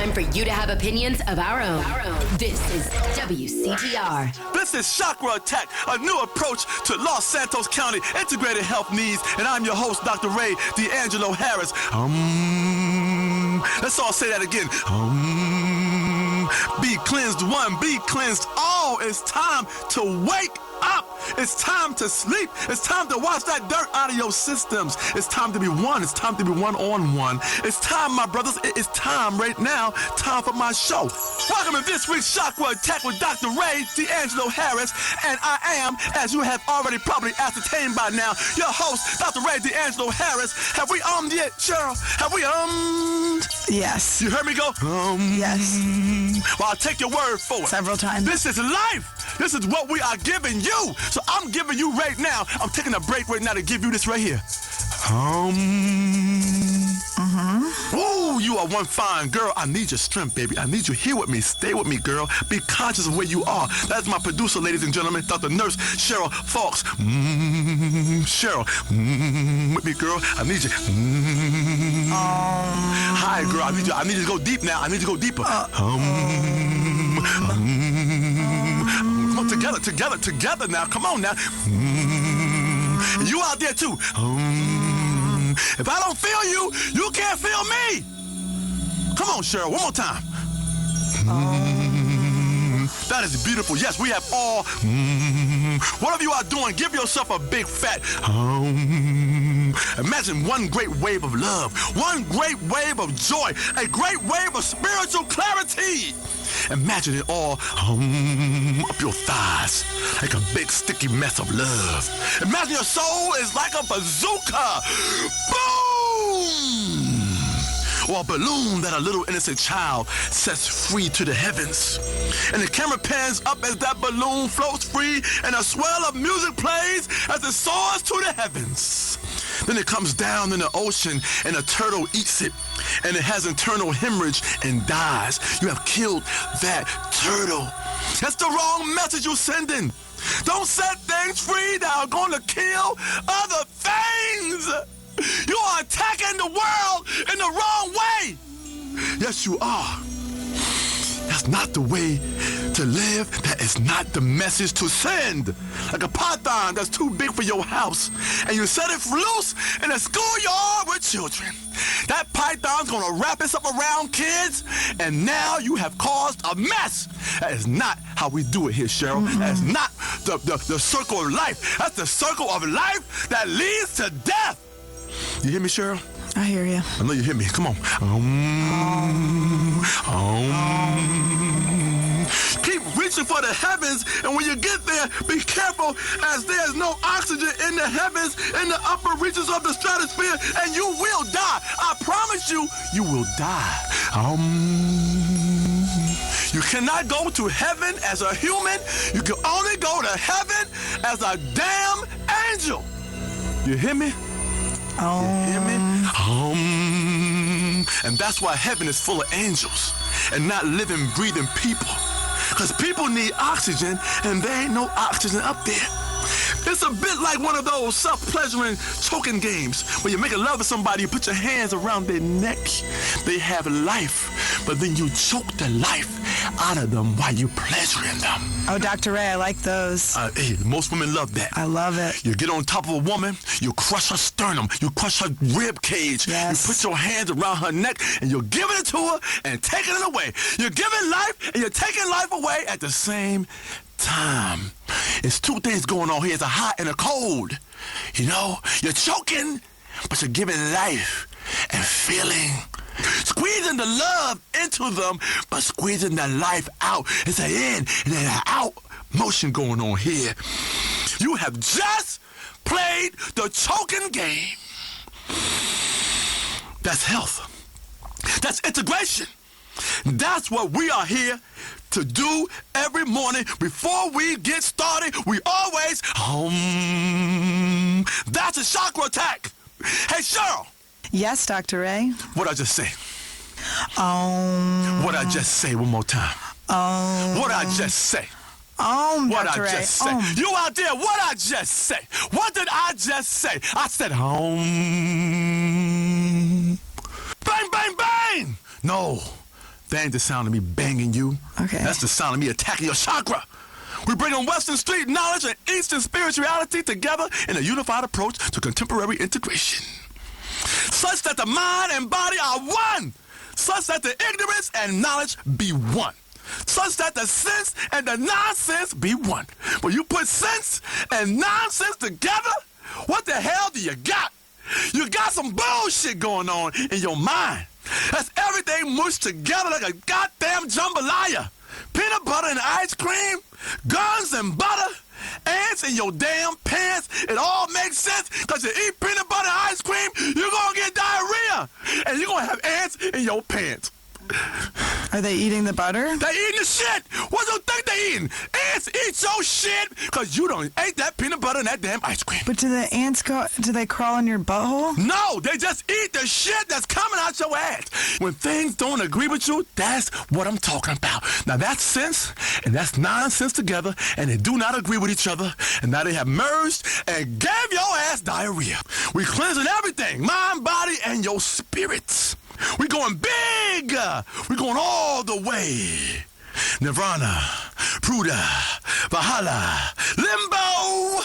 time for you to have opinions of our own. This is WCTR. This is Chakra Attack, a new approach to Los Santos County integrated health needs, and I'm your host, Dr. Ray D'Angelo Harris. Let's all say that again. Be cleansed one, be cleansed all. It's time to wake up. It's time to sleep. It's time to wash that dirt out of your systems. It's time to be one. It's time to be one-on-one. It's time, my brothers. It is time right now. Time for my show. Welcome to this week's Chakra Attack with Dr. Ray D'Angelo Harris. And I am, as you have already probably ascertained by now, your host, Dr. Ray D'Angelo Harris. Have we yet, Cheryl? Have we Yes. You heard me go? Yes. Well, I'll take your word for it. Several times. This is life. This is what we are giving you. So I'm giving you right now. I'm taking a break right now to give you this right here. Ooh, you are one fine girl. I need your strength, baby. I need you here with me. Stay with me, girl. Be conscious of where you are. That's my producer, ladies and gentlemen, Dr. Nurse Cheryl Fox. Cheryl, with me, girl. I need you. Hi, girl. I need you to go deep now. I need you to go deeper. Come on, together now. Come on now. You out there too. If I don't feel you, you can't feel me. Come on, Cheryl, one more time. That is beautiful. Yes, we have all. Whatever you are doing, give yourself a big fat. Imagine one great wave of love, one great wave of joy, a great wave of spiritual clarity. Imagine it all up your thighs like a big sticky mess of love. Imagine your soul is like a bazooka. Boom! Or a balloon that a little innocent child sets free to the heavens. And the camera pans up as that balloon floats free and a swell of music plays as it soars to the heavens. Then it comes down in the ocean and a turtle eats it and it has internal hemorrhage and dies. You have killed that turtle. That's the wrong message you're sending. Don't set things free that are going to kill other things. You are attacking the world in the wrong way. Yes, you are. That's not the way to live. That is not the message to send. Like a python that's too big for your house, and you set it loose in a schoolyard with children. That python's gonna wrap itself around kids, and now you have caused a mess. That is not how we do it here, Cheryl. That is not the circle of life. That's the circle of life that leads to death. You hear me, Cheryl? I hear you. I know you hear me. Come on. Keep reaching for the heavens, and when you get there, be careful, as there's no oxygen in the heavens, in the upper reaches of the stratosphere, and you will die. I promise you, you will die. You cannot go to heaven as a human. You can only go to heaven as a damn angel. You hear me? You hear me? And that's why heaven is full of angels and not living, breathing people. Because people need oxygen and there ain't no oxygen up there. It's a bit like one of those self-pleasuring choking games where you're making love to somebody, you put your hands around their neck. They have life, but then you choke the life out of them while you're pleasuring them. Oh, Dr. Ray, I like those. Hey, most women love that. I love it. You get on top of a woman, you crush her sternum, you crush her rib cage, Yes. You put your hands around her neck, and you're giving it to her and taking it away. You're giving life, and you're taking life away at the same time. It's two things going on here. It's a hot and a cold. You know, you're choking, but you're giving life and feeling. Squeezing the love into them, but squeezing the life out. It's an in and an out motion going on here. You have just played the choking game. That's health. That's integration. That's what we are here to do every morning before we get started. We always that's a chakra attack. Hey, Cheryl. Yes, Dr. Ray. What'd I just say? What'd I just say one more time? What'd I just say? What Dr. I Ray. just say. You out there, what I just say? What did I just say? I said Bang, bang, bang! No. That ain't the sound of me banging you. Okay. That's the sound of me attacking your chakra. We bring in Western street knowledge and Eastern spirituality together in a unified approach to contemporary integration, such that the mind and body are one, such that the ignorance and knowledge be one, such that the sense and the nonsense be one. When you put sense and nonsense together, what the hell do you got? You got some bullshit going on in your mind. That's everything mushed together like a goddamn jambalaya. Peanut butter and ice cream, guns and butter, ants in your damn pants. It all makes sense because you eat peanut butter and ice cream, you're going to get diarrhea. And you're going to have ants in your pants. Are they eating the butter? They eating the shit. What do you think they eating? Ants eat your shit because you don't ate that peanut butter and that damn ice cream. But do the ants do they crawl in your butthole? No, they just eat the shit that's coming out your ass. When things don't agree with you, that's what I'm talking about. Now that's sense and that's nonsense together, and they do not agree with each other, and now they have merged and gave your ass diarrhea. We cleansing everything, mind, body, and your spirits. We going big. We going all the way. Nirvana, Pruda, Valhalla, Limbo.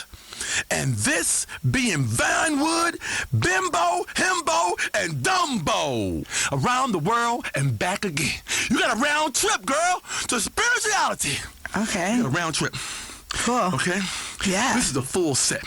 And this being Vinewood, Bimbo, Himbo, and Dumbo. Around the world and back again. You got a round trip, girl, to spirituality. Okay. You got a round trip. Cool. Okay? Yeah. This is the full set.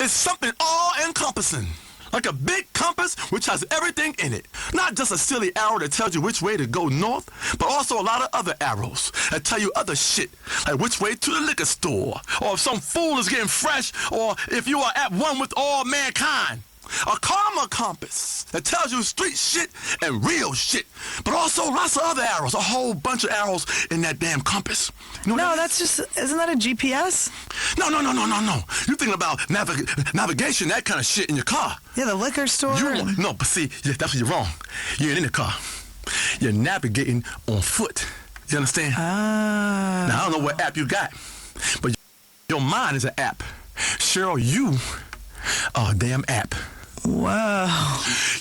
It's something all-encompassing. Like a big compass which has everything in it. Not just a silly arrow that tells you which way to go north, but also a lot of other arrows that tell you other shit, like which way to the liquor store, or if some fool is getting fresh, or if you are at one with all mankind. A karma compass that tells you street shit and real shit, but also lots of other arrows, a whole bunch of arrows in that damn compass. You know No, that's just, isn't that a GPS? No. You're thinking about navigation, that kind of shit in your car. Yeah, the liquor store. No, but see, that's where you're wrong. You ain't in the car. You're navigating on foot. You understand? Now, I don't know what app you got, but your mind is an app. Cheryl, you are a damn app. Whoa.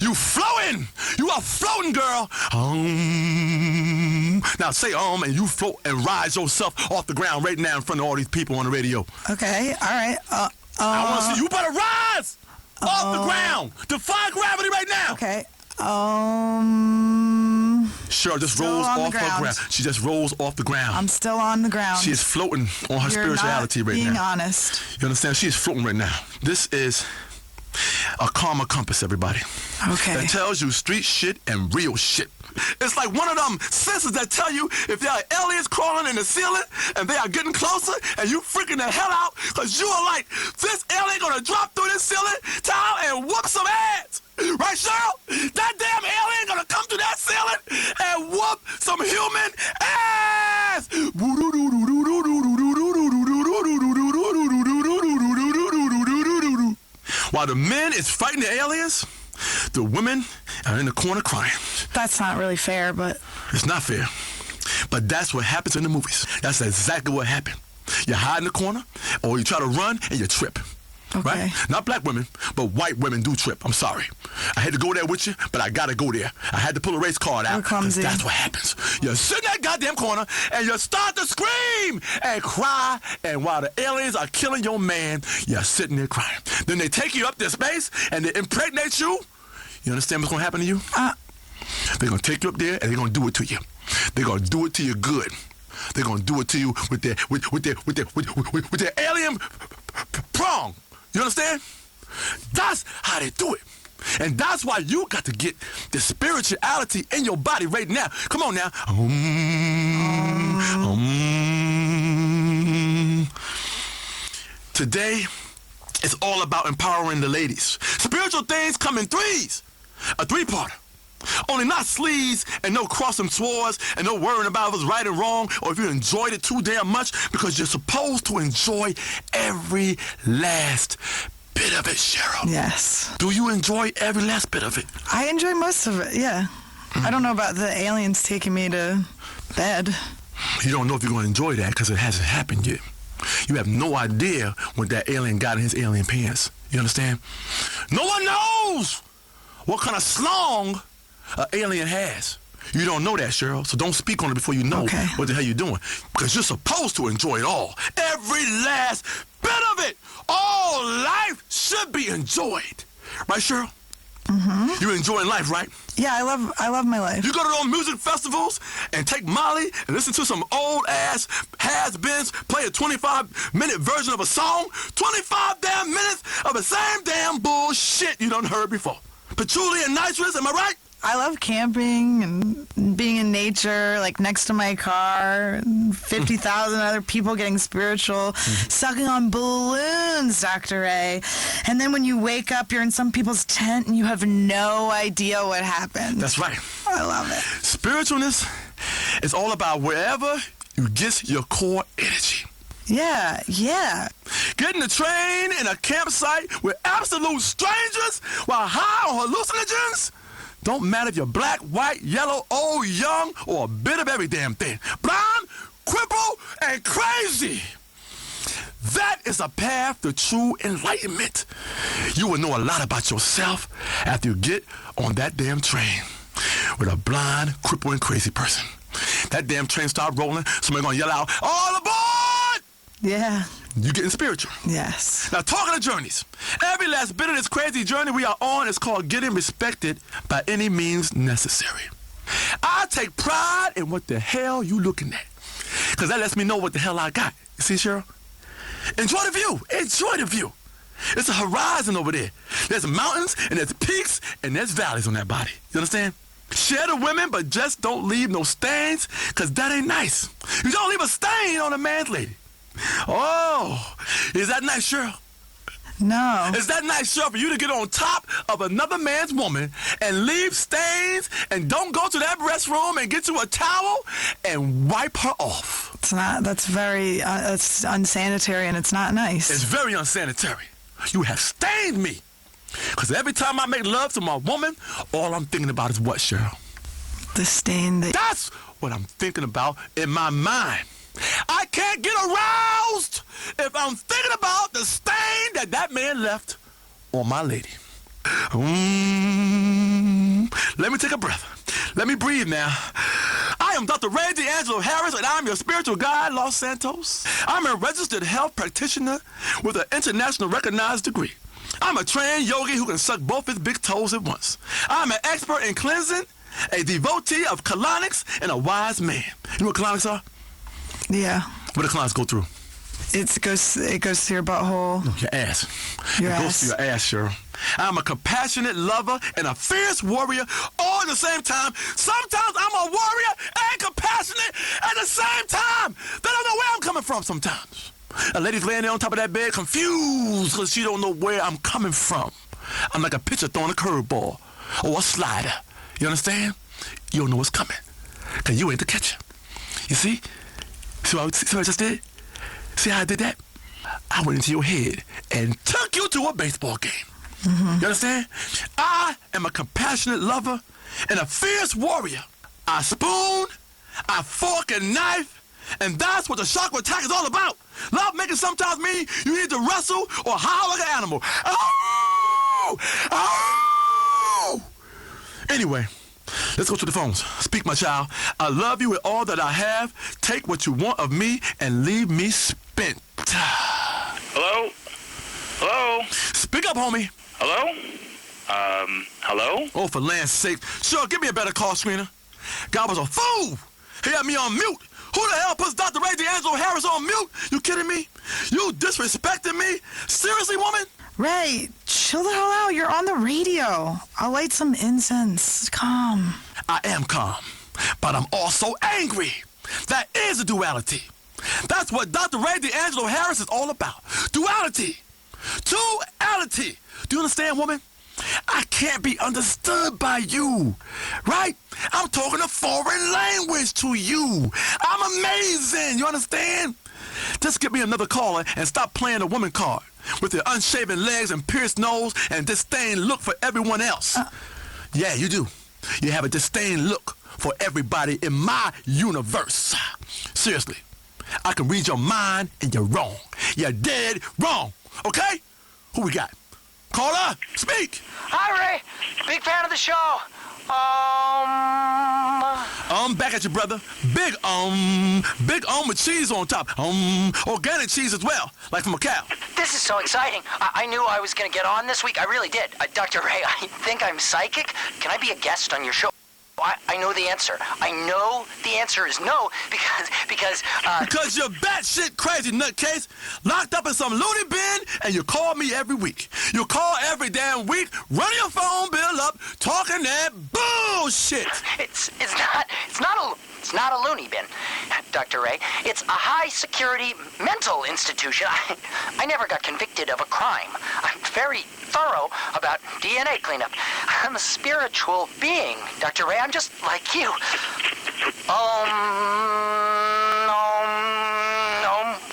You floating. You are floating, girl. Now say and you float and rise yourself off the ground right now in front of all these people on the radio. Okay, all right. I want to see you better rise off the ground. Defy gravity right now. Okay. Cheryl just Still rolls on the off her ground. ground. She just rolls off the ground. I'm still on the ground. She is floating on her spirituality right now. You're not being honest. You understand? She is floating right now. This is a karma compass, everybody. Okay. That tells you street shit and real shit. It's like one of them sensors that tell you if there are aliens crawling in the ceiling and they are getting closer and you freaking the hell out because you are like, this alien gonna drop through this ceiling tile and whoop some ass. Right, Cheryl? That damn alien gonna come through that ceiling and whoop some human ass. While the men is fighting the aliens, the women are in the corner crying. That's not really fair, but... It's not fair. But that's what happens in the movies. That's exactly what happened. You hide in the corner, or you try to run, and you trip. Okay. Right? Not black women, but white women do trip. I'm sorry. I had to go there with you, but I gotta go there. I had to pull a race card out, because that's what happens. You sit in that goddamn corner, and you start to scream and cry, and while the aliens are killing your man, you're sitting there crying. Then they take you up to space, and they impregnate you. You understand what's gonna happen to you? They're gonna take you up there, and they're gonna do it to you. They're gonna do it to you good. They're gonna do it to you with their alien prong. You understand? That's how they do it. And that's why you got to get the spirituality in your body right now. Come on now. Today, it's all about empowering the ladies. Spiritual things come in threes. A three-parter. Only not sleaze and no crossing swords and no worrying about if it's right or wrong or if you enjoyed it too damn much, because you're supposed to enjoy every last bit of it, Cheryl. Yes. Do you enjoy every last bit of it? I enjoy most of it, yeah. I don't know about the aliens taking me to bed. You don't know if you're going to enjoy that because it hasn't happened yet. You have no idea what that alien got in his alien pants. You understand? No one knows what kind of slong an alien has. You don't know that, Cheryl, so don't speak on it before you know what the hell you're doing. Because you're supposed to enjoy it all. Every last bit of it. All life should be enjoyed. Right, Cheryl? Mm-hmm. You're enjoying life, right? Yeah, I love my life. You go to those music festivals and take Molly and listen to some old-ass has-beens play a 25-minute version of a song. 25 damn minutes of the same damn bullshit you done heard before. Patchouli and nitrous, am I right? I love camping and being in nature, like next to my car, 50,000 other people getting spiritual, sucking on balloons, Dr. A. And then when you wake up, you're in some people's tent and you have no idea what happened. That's right. I love it. Spiritualness is all about wherever you get your core energy. Yeah. Getting the train in a campsite with absolute strangers while high on hallucinogens. Don't matter if you're black, white, yellow, old, young, or a bit of every damn thing. Blind, crippled, and crazy. That is a path to true enlightenment. You will know a lot about yourself after you get on that damn train with a blind, crippled, and crazy person. That damn train start rolling, somebody gonna yell out, "All aboard!" Yeah. You getting spiritual. Yes. Now, talking of journeys, every last bit of this crazy journey we are on is called getting respected by any means necessary. I take pride in what the hell you looking at, because that lets me know what the hell I got. You see, Cheryl? Enjoy the view. Enjoy the view. It's a horizon over there. There's mountains, and there's peaks, and there's valleys on that body. You understand? Share the women, but just don't leave no stains, because that ain't nice. You don't leave a stain on a man's lady. Oh, is that nice, Cheryl? No. Is that nice, Cheryl, for you to get on top of another man's woman and leave stains and don't go to that restroom and get you a towel and wipe her off? It's not. That's very it's unsanitary and it's not nice. It's very unsanitary. You have stained me. Because every time I make love to my woman, all I'm thinking about is what, Cheryl? The stain that... That's what I'm thinking about in my mind. I can't get aroused if I'm thinking about the stain that man left on my lady. Let me take a breath. Let me breathe now. I am Dr. Ray D'Angelo Harris, and I'm your spiritual guide, Los Santos. I'm a registered health practitioner with an international recognized degree. I'm a trained yogi who can suck both his big toes at once. I'm an expert in cleansing, a devotee of colonics, and a wise man. You know what colonics are? Yeah. What do colonics go through? It goes to your butthole. No, your ass. Your it ass. goes to your ass, Cheryl. I'm a compassionate lover and a fierce warrior all at the same time. Sometimes I'm a warrior and compassionate at the same time. They don't know where I'm coming from sometimes. A lady's laying there on top of that bed confused because she don't know where I'm coming from. I'm like a pitcher throwing a curveball or a slider. You understand? You don't know what's coming because you ain't the catcher. You see? See what I just did? See how I did that? I went into your head and took you to a baseball game. Mm-hmm. You understand? I am a compassionate lover and a fierce warrior. I spoon, I fork and knife, and that's what the chakra attack is all about. Love making sometimes mean you need to wrestle or howl like an animal. Oh! Oh! Anyway, let's go to the phones. Speak, my child. I love you with all that I have. Take what you want of me and leave me spent. Hello? Hello? Speak up, homie. Hello? Hello? Oh, for land's sake. Sure, give me a better call screener. God was a fool. He had me on mute. Who the hell puts Dr. Ray D'Angelo Harris on mute? You kidding me? You disrespecting me? Seriously, woman? Ray, chill the hell out. You're on the radio. I'll light some incense. Calm. I am calm, but I'm also angry. That is a duality. That's what Dr. Ray D'Angelo Harris is all about. Duality. Duality. Do you understand, woman? I can't be understood by you, right? I'm talking a foreign language to you. I'm amazing. You understand? Just give me another caller and stop playing the woman card with your unshaven legs and pierced nose and disdain look for everyone else. Yeah, you do. You have a disdain look for everybody in my universe. Seriously, I can read your mind and you're wrong. You're dead wrong. Okay? Who we got? Caller, speak. Hi, Ray. Big fan of the show. Back at you, brother. Big with cheese on top. Organic cheese as well, like from a cow. This is so exciting. I knew I was going to get on this week. I really did. Dr. Ray, I think I'm psychic. Can I be a guest on your show? I know the answer. I know the answer is no because you're batshit crazy nutcase, locked up in some loony bin, and you call me every week. You call every damn week, run your phone bill up, talking that bullshit. It's not a loony bin, Dr. Ray. It's a high-security mental institution. I never got convicted of a crime. I'm very thorough about DNA cleanup. I'm a spiritual being, Dr. Ray. I'm just like you.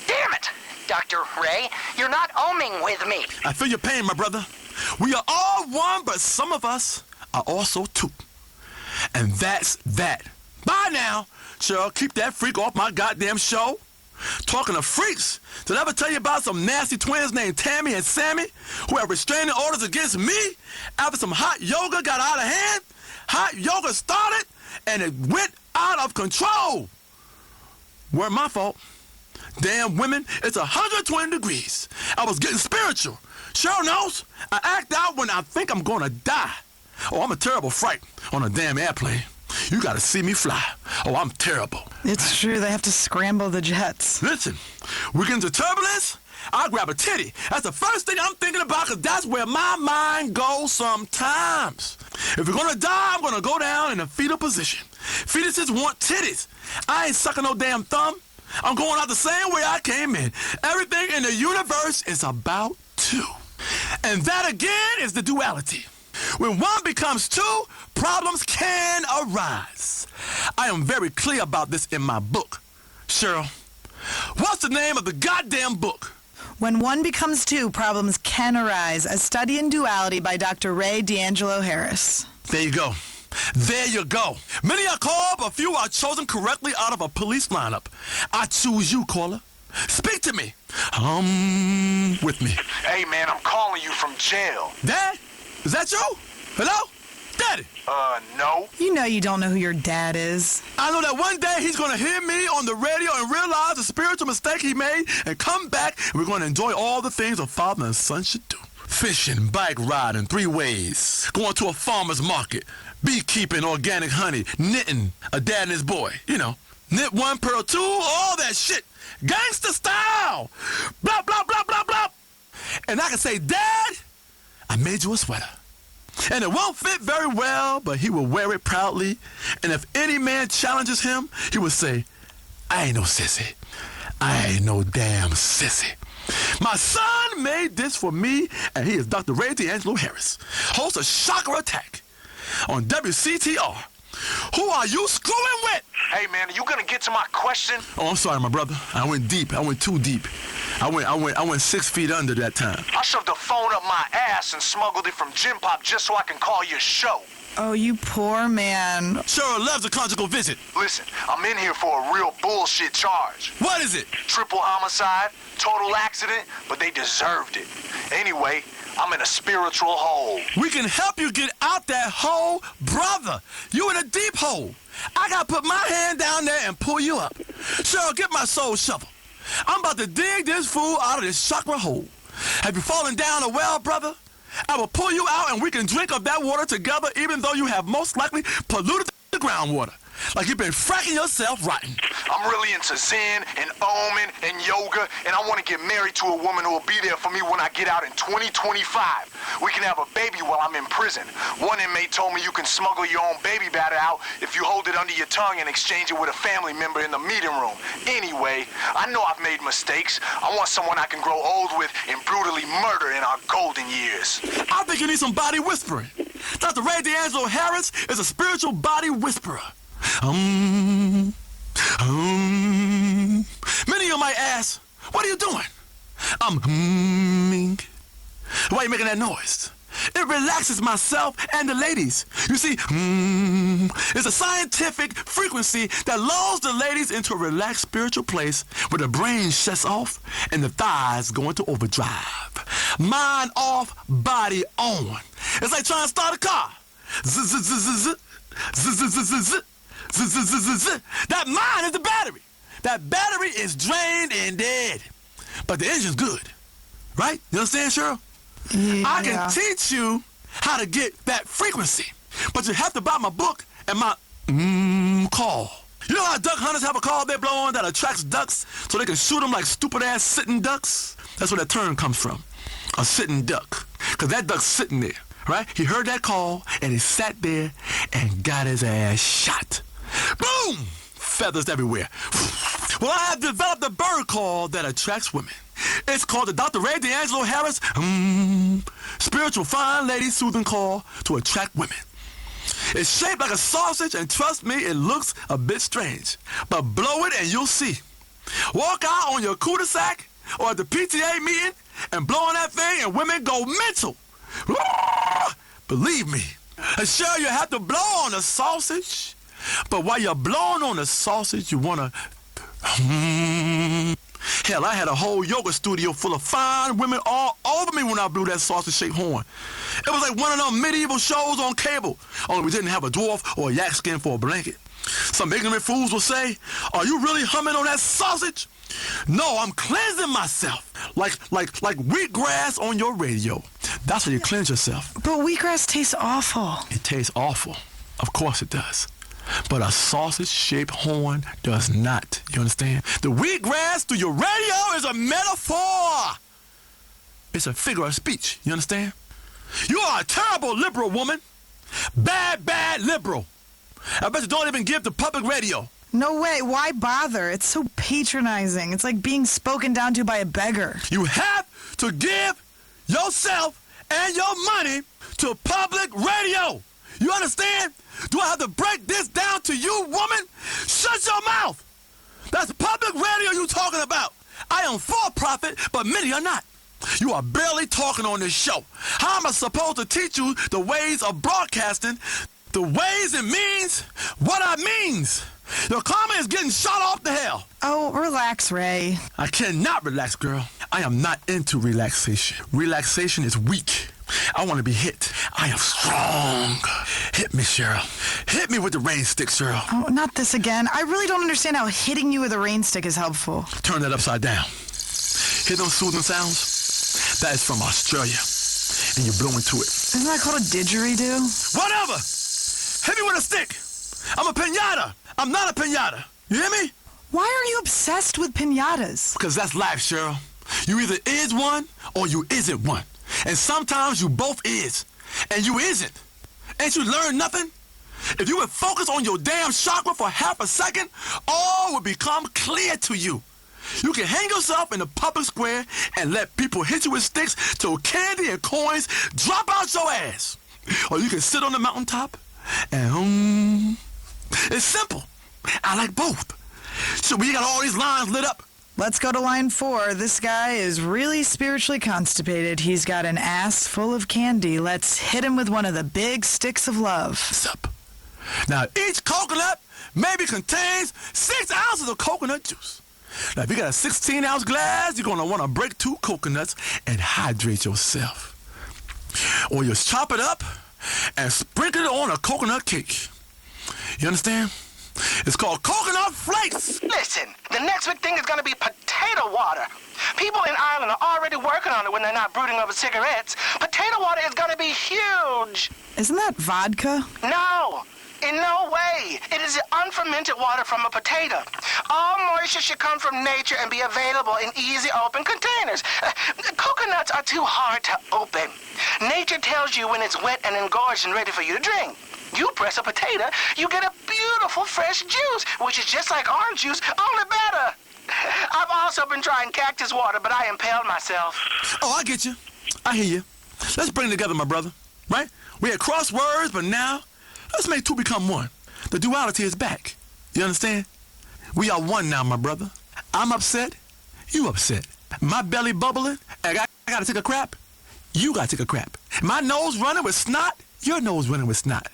Damn it, Dr. Ray. You're not ohming with me. I feel your pain, my brother. We are all one, but some of us are also two. And that's that. Bye now. Cheryl, keep that freak off my goddamn show. Talking of freaks, did I ever tell you about some nasty twins named Tammy and Sammy who have restraining orders against me after some hot yoga got out of hand? Hot yoga started and it went out of control. Weren't my fault. Damn women, it's 120 degrees. I was getting spiritual. Cheryl knows I act out when I think I'm gonna die. Oh, I'm a terrible fright on a damn airplane. You gotta see me fly. Oh, I'm terrible. It's true. They have to scramble the jets. Listen, we get into turbulence, I'll grab a titty. That's the first thing I'm thinking about because that's where my mind goes sometimes. If we're gonna die, I'm gonna go down in a fetal position. Fetuses want titties. I ain't sucking no damn thumb. I'm going out the same way I came in. Everything in the universe is about two. And that again is the duality. When one becomes two, problems can arise. I am very clear about this in my book. Cheryl, what's the name of the goddamn book? When one becomes two, problems can arise. A Study in Duality by Dr. Ray D'Angelo Harris. There you go. There you go. Many are called, but few are chosen correctly out of a police lineup. I choose you, caller. Speak to me. With me. Hey, man, I'm calling you from jail. Dad? Is that you? Hello? Daddy? No. You know you don't know who your dad is. I know that one day he's going to hear me on the radio and realize the spiritual mistake he made and come back and we're going to enjoy all the things a father and son should do. Fishing, bike riding, 3 ways, going to a farmer's market, beekeeping, organic honey, knitting, a dad and his boy, you know. Knit 1, pearl 2, all that shit. Gangster style. Blah, blah, blah, blah, blah. And I can say, Dad, I made you a sweater. And it won't fit very well, but he will wear it proudly. And if any man challenges him, he will say, I ain't no sissy. I ain't no damn sissy. My son made this for me, and he is Dr. Ray D'Angelo Harris, host of Chakra Attack on WCTR. Who are you screwing with? Hey, man, are you gonna get to my question? Oh, I'm sorry, my brother. I went deep. I went too deep. I went 6 feet under that time. I shoved the phone up my ass and smuggled it from Gym Pop just so I can call your show. Oh, you poor man. Cheryl loves a conjugal visit. Listen, I'm in here for a real bullshit charge. What is it? Triple homicide, total accident, but they deserved it. Anyway, I'm in a spiritual hole. We can help you get out that hole, brother. You in a deep hole. I gotta put my hand down there and pull you up. Cheryl, get my soul shovel. I'm about to dig this fool out of this chakra hole. Have you fallen down a well, brother? I will pull you out and we can drink of that water together even though you have most likely polluted the groundwater. Like you've been fracking yourself rotten. I'm really into Zen and Omen and yoga, and I want to get married to a woman who will be there for me when I get out in 2025. We can have a baby while I'm in prison. One inmate told me you can smuggle your own baby batter out if you hold it under your tongue and exchange it with a family member in the meeting room. Anyway, I know I've made mistakes. I want someone I can grow old with and brutally murder in our golden years. I think you need some body whispering. Dr. Ray D'Angelo Harris is a spiritual body whisperer. Many of you might ask, what are you doing? I'm humming. Why are you making that noise? It relaxes myself and the ladies. You see, it's a scientific frequency that lulls the ladies into a relaxed spiritual place where the brain shuts off and the thighs go into overdrive. Mind off, body on. It's like trying to start a car. That mine is the battery. That battery is drained and dead. But the engine's good. Right? You understand, Cheryl? Yeah. I can teach you how to get that frequency. But you have to buy my book and my call. You know how duck hunters have a call they blow on that attracts ducks so they can shoot them like stupid-ass sitting ducks? That's where that term comes from. A sitting duck. Because that duck's sitting there, right? He heard that call, and he sat there and got his ass shot. Boom! Feathers everywhere. Well, I have developed a bird call that attracts women. It's called the Dr. Ray D'Angelo Harris Spiritual Fine Lady Soothing Call to attract women. It's shaped like a sausage, and trust me, it looks a bit strange. But blow it and you'll see. Walk out on your cul-de-sac or at the PTA meeting and blow on that thing and women go mental. Believe me. And sure, you have to blow on the sausage. But while you're blowing on the sausage, you want to... Hell, I had a whole yoga studio full of fine women all over me when I blew that sausage-shaped horn. It was like one of them medieval shows on cable, only we didn't have a dwarf or a yak skin for a blanket. Some ignorant fools will say, are you really humming on that sausage? No, I'm cleansing myself. Like wheatgrass on your radio. That's how you cleanse yourself. But wheatgrass tastes awful. It tastes awful. Of course it does. But a sausage-shaped horn does not. You understand? The wheatgrass through your radio is a metaphor. It's a figure of speech. You understand? You are a terrible liberal woman. Bad liberal. I bet you don't even give the public radio. No way. Why bother? It's so patronizing. It's like being spoken down to by a beggar. You have to give yourself and your money to public radio. You understand? Do I have to break this down to you, woman? Shut your mouth. That's public radio you talking about. I am for profit, but many are not. You are barely talking on this show. How am I supposed to teach you the ways of broadcasting, the ways it means, what I means? Your comment is getting shot off the hell. Oh, relax, Ray. I cannot relax, girl. I am not into relaxation. Relaxation is weak. I want to be hit. I am strong. Hit me, Cheryl. Hit me with the rain stick, Cheryl. Oh, not this again. I really don't understand how hitting you with a rain stick is helpful. Turn that upside down. Hear those soothing sounds? That is from Australia. And you blow into it. Isn't that called a didgeridoo? Whatever. Hit me with a stick. I'm a piñata. I'm not a piñata. You hear me? Why are you obsessed with piñatas? Because that's life, Cheryl. You either is one or you isn't one. And sometimes you both is. And you isn't. Ain't you learned nothing? If you would focus on your damn chakra for half a second, all would become clear to you. You can hang yourself in the public square and let people hit you with sticks till candy and coins drop out your ass. Or you can sit on the mountaintop and it's simple. I like both. So we got all these lines lit up. Let's go to line 4. This guy is really spiritually constipated. He's got an ass full of candy. Let's hit him with one of the big sticks of love. Sup. Now, each coconut maybe contains 6 ounces of coconut juice. Now, if you got a 16-ounce glass, you're going to want to break 2 coconuts and hydrate yourself. Or you chop it up and sprinkle it on a coconut cake. You understand? It's called coconut flakes. Listen, the next big thing is going to be potato water. People in Ireland are already working on it when they're not brooding over cigarettes. Potato water is going to be huge. Isn't that vodka? No, in no way. It is unfermented water from a potato. All moisture should come from nature and be available in easy open containers. Coconuts are too hard to open. Nature tells you when it's wet and engorged and ready for you to drink. You press a potato, you get a beautiful fresh juice, which is just like orange juice, only better. I've also been trying cactus water, but I impaled myself. Oh, I get you. I hear you. Let's bring it together, my brother. Right? We had crosswords, but now let's make 2 become 1. The duality is back. You understand? We are one now, my brother. I'm upset. You upset. My belly bubbling, and I gotta take a crap. You gotta take a crap. My nose running with snot. Your nose running with snot.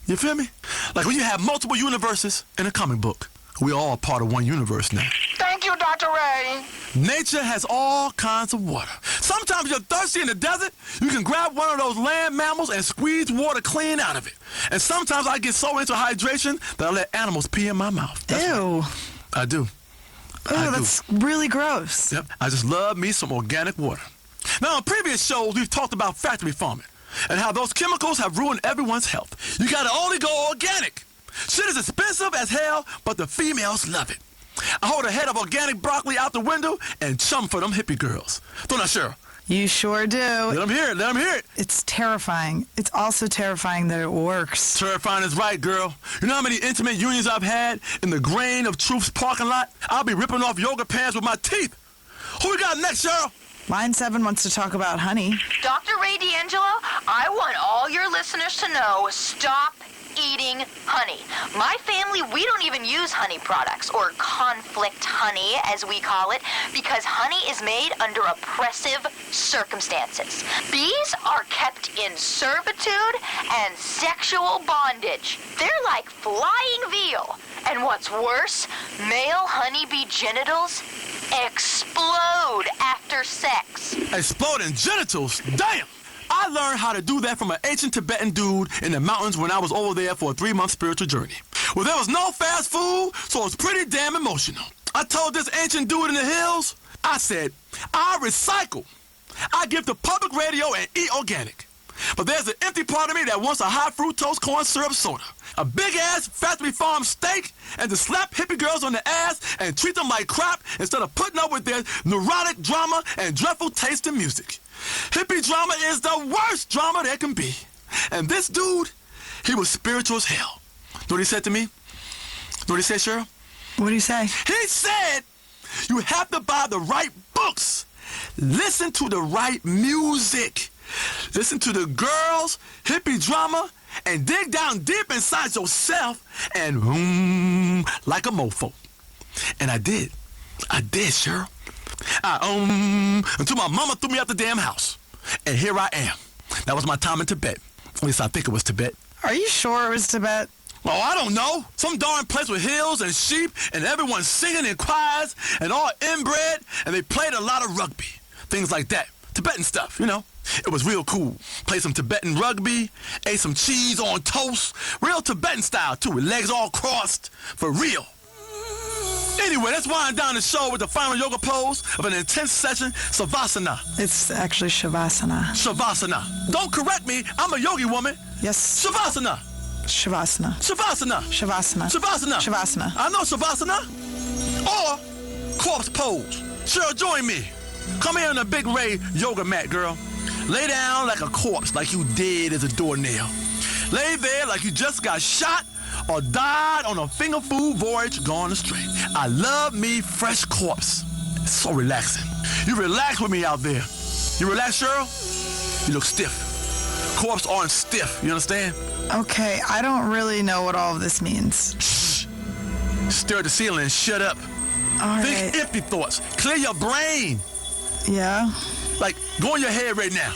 You feel me? Like when you have multiple universes in a comic book. We're all part of one universe now. Thank you you, Dr. Ray. Nature has all kinds of water. Sometimes you're thirsty in the desert, you can grab one of those land mammals and squeeze water clean out of it. And sometimes I get so into hydration that I let animals pee in my mouth. Ew. I do. That's really gross. Yep, I just love me some organic water. Now, on previous shows, we've talked about factory farming and how those chemicals have ruined everyone's health. You gotta only go organic. Shit is expensive as hell, but the females love it. I hold a head of organic broccoli out the window and chum for them hippie girls. Don't I, Cheryl? You sure do. Let them hear it, let them hear it. It's terrifying. It's also terrifying that it works. Terrifying is right, girl. You know how many intimate unions I've had in the Grain of Truth's parking lot? I'll be ripping off yoga pants with my teeth. Who we got next, Cheryl? Line 7 wants to talk about honey. Dr. Ray D'Angelo, I want all your listeners to know, stop eating honey. My family, we don't even use honey products, or conflict honey, as we call it, because honey is made under oppressive circumstances. Bees are kept in servitude and sexual bondage. They're like flying veal. And what's worse, male honeybee genitals explode after sex. Exploding genitals? Damn! I learned how to do that from an ancient Tibetan dude in the mountains when I was over there for a 3-month spiritual journey. Well, there was no fast food, so it was pretty damn emotional. I told this ancient dude in the hills, I said, I recycle. I give to public radio and eat organic. But there's an empty part of me that wants a high fructose corn syrup soda, a big-ass factory farm steak, and to slap hippie girls on the ass and treat them like crap instead of putting up with their neurotic drama and dreadful taste in music. Hippie drama is the worst drama there can be. And this dude, he was spiritual as hell. Know what he said to me? Know what he said, Cheryl? What do you say? He said, you have to buy the right books. Listen to the right music. Listen to the girls, hippie drama, and dig down deep inside yourself and like a mofo. And I did. I did, Cheryl. Until my mama threw me out the damn house. And here I am. That was my time in Tibet. At least I think it was Tibet. Are you sure it was Tibet? Oh, I don't know. Some darn place with hills and sheep and everyone singing in choirs and all inbred, and they played a lot of rugby. Things like that. Tibetan stuff, you know. It was real cool. Played some Tibetan rugby, ate some cheese on toast. Real Tibetan style, too, with legs all crossed. For real. Anyway, let's wind down the show with the final yoga pose of an intense session, Savasana. It's actually Shavasana. Shavasana. Don't correct me, I'm a yogi woman. Yes. Shavasana. Shavasana. Shavasana. Shavasana. Shavasana. Shavasana. I know Shavasana. Or corpse pose. Cheryl, join me. Come here on the Big Ray yoga mat, girl. Lay down like a corpse, like you dead as a doornail. Lay there like you just got shot or died on a finger food voyage gone astray. I love me fresh corpse. It's so relaxing. You relax with me out there. You relax, Cheryl? You look stiff. Corpse aren't stiff, you understand? Okay, I don't really know what all of this means. Shh. Stare at the ceiling and shut up. All Think right. empty thoughts. Clear your brain. Yeah? Like, go in your head right now.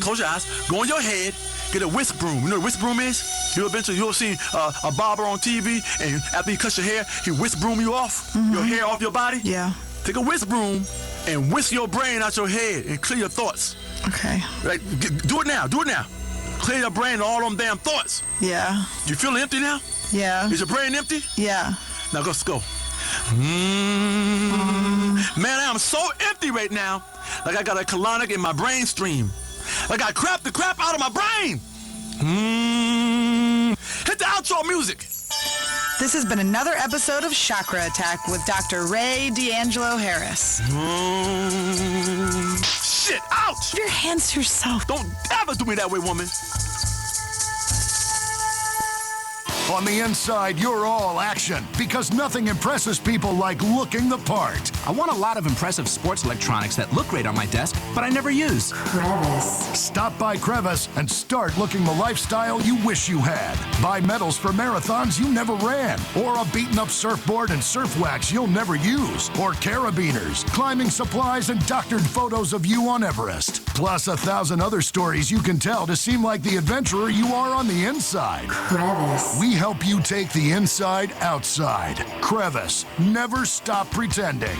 Close your eyes. Go in your head. Get a whisk broom. You know what a whisk broom is? You'll see a barber on TV, and after he cuts your hair, he whisk broom you off, your hair off your body. Yeah. Take a whisk broom and whisk your brain out your head and clear your thoughts. Okay. Right? Do it now. Do it now. Clear your brain of all them damn thoughts. Yeah. You feel empty now? Yeah. Is your brain empty? Yeah. Now let's go. Man, I'm so empty right now. Like I got a colonic in my brain stream. Like I crapped the crap out of my brain. Hit the outro music. This has been another episode of Chakra Attack with Dr. Ray D'Angelo Harris. Shit, ouch! Put your hands to yourself. Don't ever do me that way, woman. On the inside, you're all action because nothing impresses people like looking the part. I want a lot of impressive sports electronics that look great on my desk, but I never use. Stop by Crevice and start looking the lifestyle you wish you had. Buy medals for marathons you never ran, or a beaten-up surfboard and surf wax you'll never use, or carabiners, climbing supplies, and doctored photos of you on Everest. Plus 1,000 other stories you can tell to seem like the adventurer you are on the inside. Crevice. We help you take the inside outside. Crevice, never stop pretending.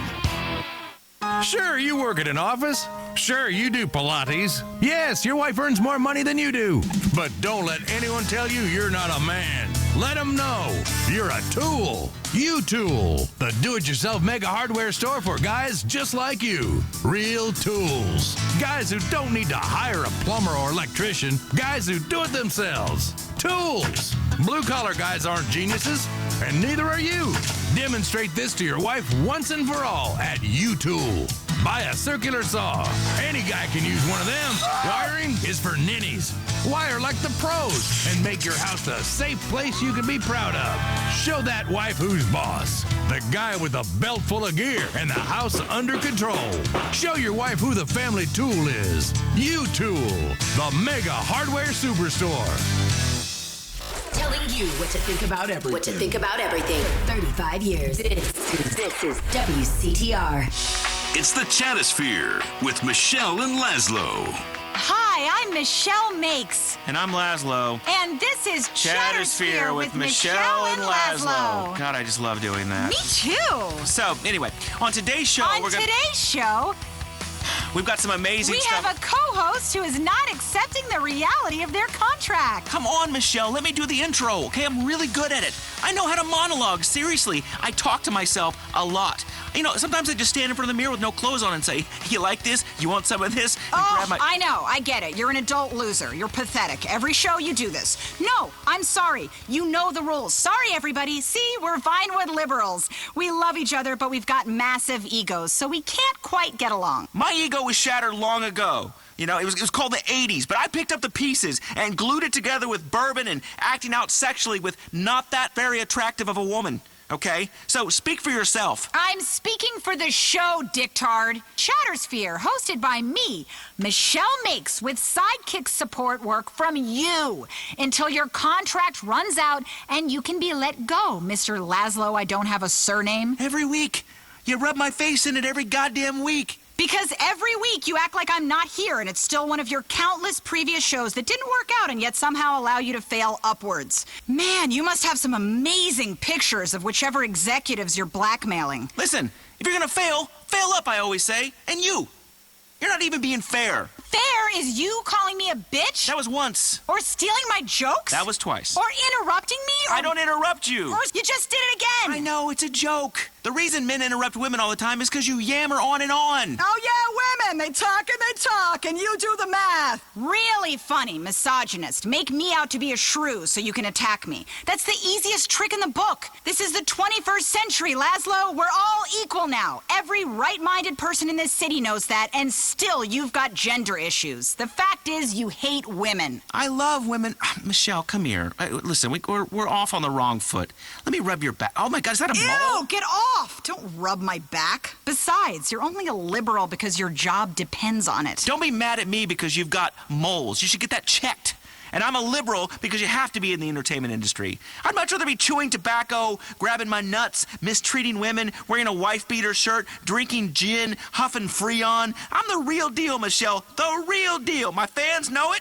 Sure, you work at an office. Sure, you do Pilates. Yes, your wife earns more money than you do. But don't let anyone tell you you're not a man. Let them know you're a tool. U-Tool, the do-it-yourself mega hardware store for guys just like you. Real tools. Guys who don't need to hire a plumber or electrician. Guys who do it themselves. Tools. Blue-collar guys aren't geniuses, and neither are you. Demonstrate this to your wife once and for all at U-Tool. Buy a circular saw. Any guy can use one of them. Wiring is for ninnies. Wire like the pros and make your house a safe place you can be proud of. Show that wife who's boss. The guy with a belt full of gear and the house under control. Show your wife who the family tool is. U-Tool, the mega hardware superstore. Telling you what to think about everything. What to think about everything. 35 years. This is WCTR. It's the Chatosphere with Michelle and Laszlo. Hi, I'm Michelle Makes. And I'm Laszlo. And this is Chatosphere with Michelle and Laszlo. God, I just love doing that. Me too. So, anyway, on today's show, we've got some amazing stuff. We have a co-host who is not accepting the reality of their contract. Come on, Michelle, let me do the intro, okay? I'm really good at it. I know how to monologue. Seriously, I talk to myself a lot. You know, sometimes I just stand in front of the mirror with no clothes on and say, you like this? You want some of this? And I know. I get it. You're an adult loser. You're pathetic. Every show you do this. No, I'm sorry. You know the rules. Sorry, everybody. See, we're Vinewood liberals. We love each other, but we've got massive egos, so we can't quite get along. My ego was shattered long ago. You know, it was called the 80s, but I picked up the pieces and glued it together with bourbon and acting out sexually with not that very attractive of a woman. Okay? So speak for yourself. I'm speaking for the show, dictard. Chatosphere, hosted by me, Michelle Makes, with sidekick support work from you until your contract runs out and you can be let go, Mr. Laszlo. I don't have a surname. Every week. You rub my face in it every goddamn week. Because every week you act like I'm not here and it's still one of your countless previous shows that didn't work out and yet somehow allow you to fail upwards. Man, you must have some amazing pictures of whichever executives you're blackmailing. Listen, if you're gonna fail up, I always say. And you're not even being fair. Fair is you calling me a bitch? That was once. Or stealing my jokes? That was twice. Or interrupting me? I don't interrupt you. Or you just did it again. I know, it's a joke. The reason men interrupt women all the time is because you yammer on and on. Oh, yeah, women. They talk, and you do the math. Really funny, misogynist. Make me out to be a shrew so you can attack me. That's the easiest trick in the book. This is the 21st century, Laszlo. We're all equal now. Every right-minded person in this city knows that, and still you've got gender issues. The fact is you hate women. I love women. Michelle, come here. Listen, we're off on the wrong foot. Let me rub your back. Oh, my God, is that a mole? Ew, get off. Don't rub my back. Besides, you're only a liberal because your job depends on it. Don't be mad at me because you've got moles. You should get that checked. And I'm a liberal because you have to be in the entertainment industry. I'd much rather be chewing tobacco, grabbing my nuts, mistreating women, wearing a wife-beater shirt, drinking gin, huffing Freon. I'm the real deal, Michelle. The real deal. My fans know it.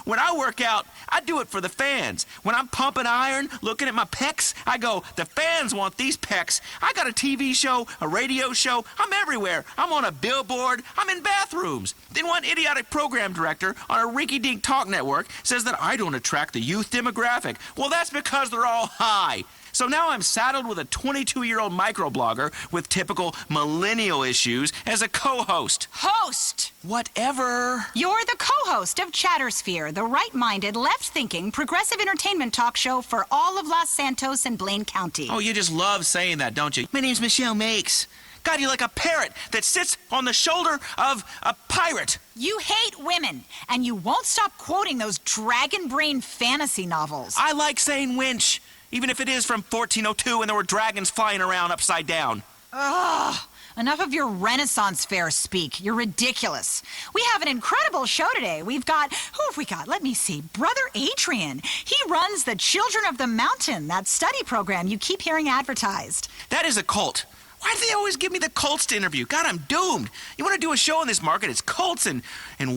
When I work out, I do it for the fans. When I'm pumping iron, looking at my pecs, I go, the fans want these pecs. I got a TV show, a radio show. I'm everywhere. I'm on a billboard. I'm in bathrooms. Then one idiotic program director on a rinky-dink talk network says that I don't attract the youth demographic. Well, that's because they're all high. So now I'm saddled with a 22-year-old microblogger with typical millennial issues as a co-host. Host! Whatever. You're the co-host of Chatosphere, the right-minded, left-thinking, progressive entertainment talk show for all of Los Santos and Blaine County. Oh, you just love saying that, don't you? My name's Michelle Makes. God, you're like a parrot that sits on the shoulder of a pirate. You hate women, and you won't stop quoting those dragon brain fantasy novels. I like saying winch. Even if it is from 1402 and there were dragons flying around upside down. Ugh. Enough of your Renaissance fair speak. You're ridiculous. We have an incredible show today. Who have we got? Let me see. Brother Adrian. He runs the Children of the Mountain, that study program you keep hearing advertised. That is a cult. Why do they always give me the cults to interview? God, I'm doomed. You want to do a show in this market, it's cults and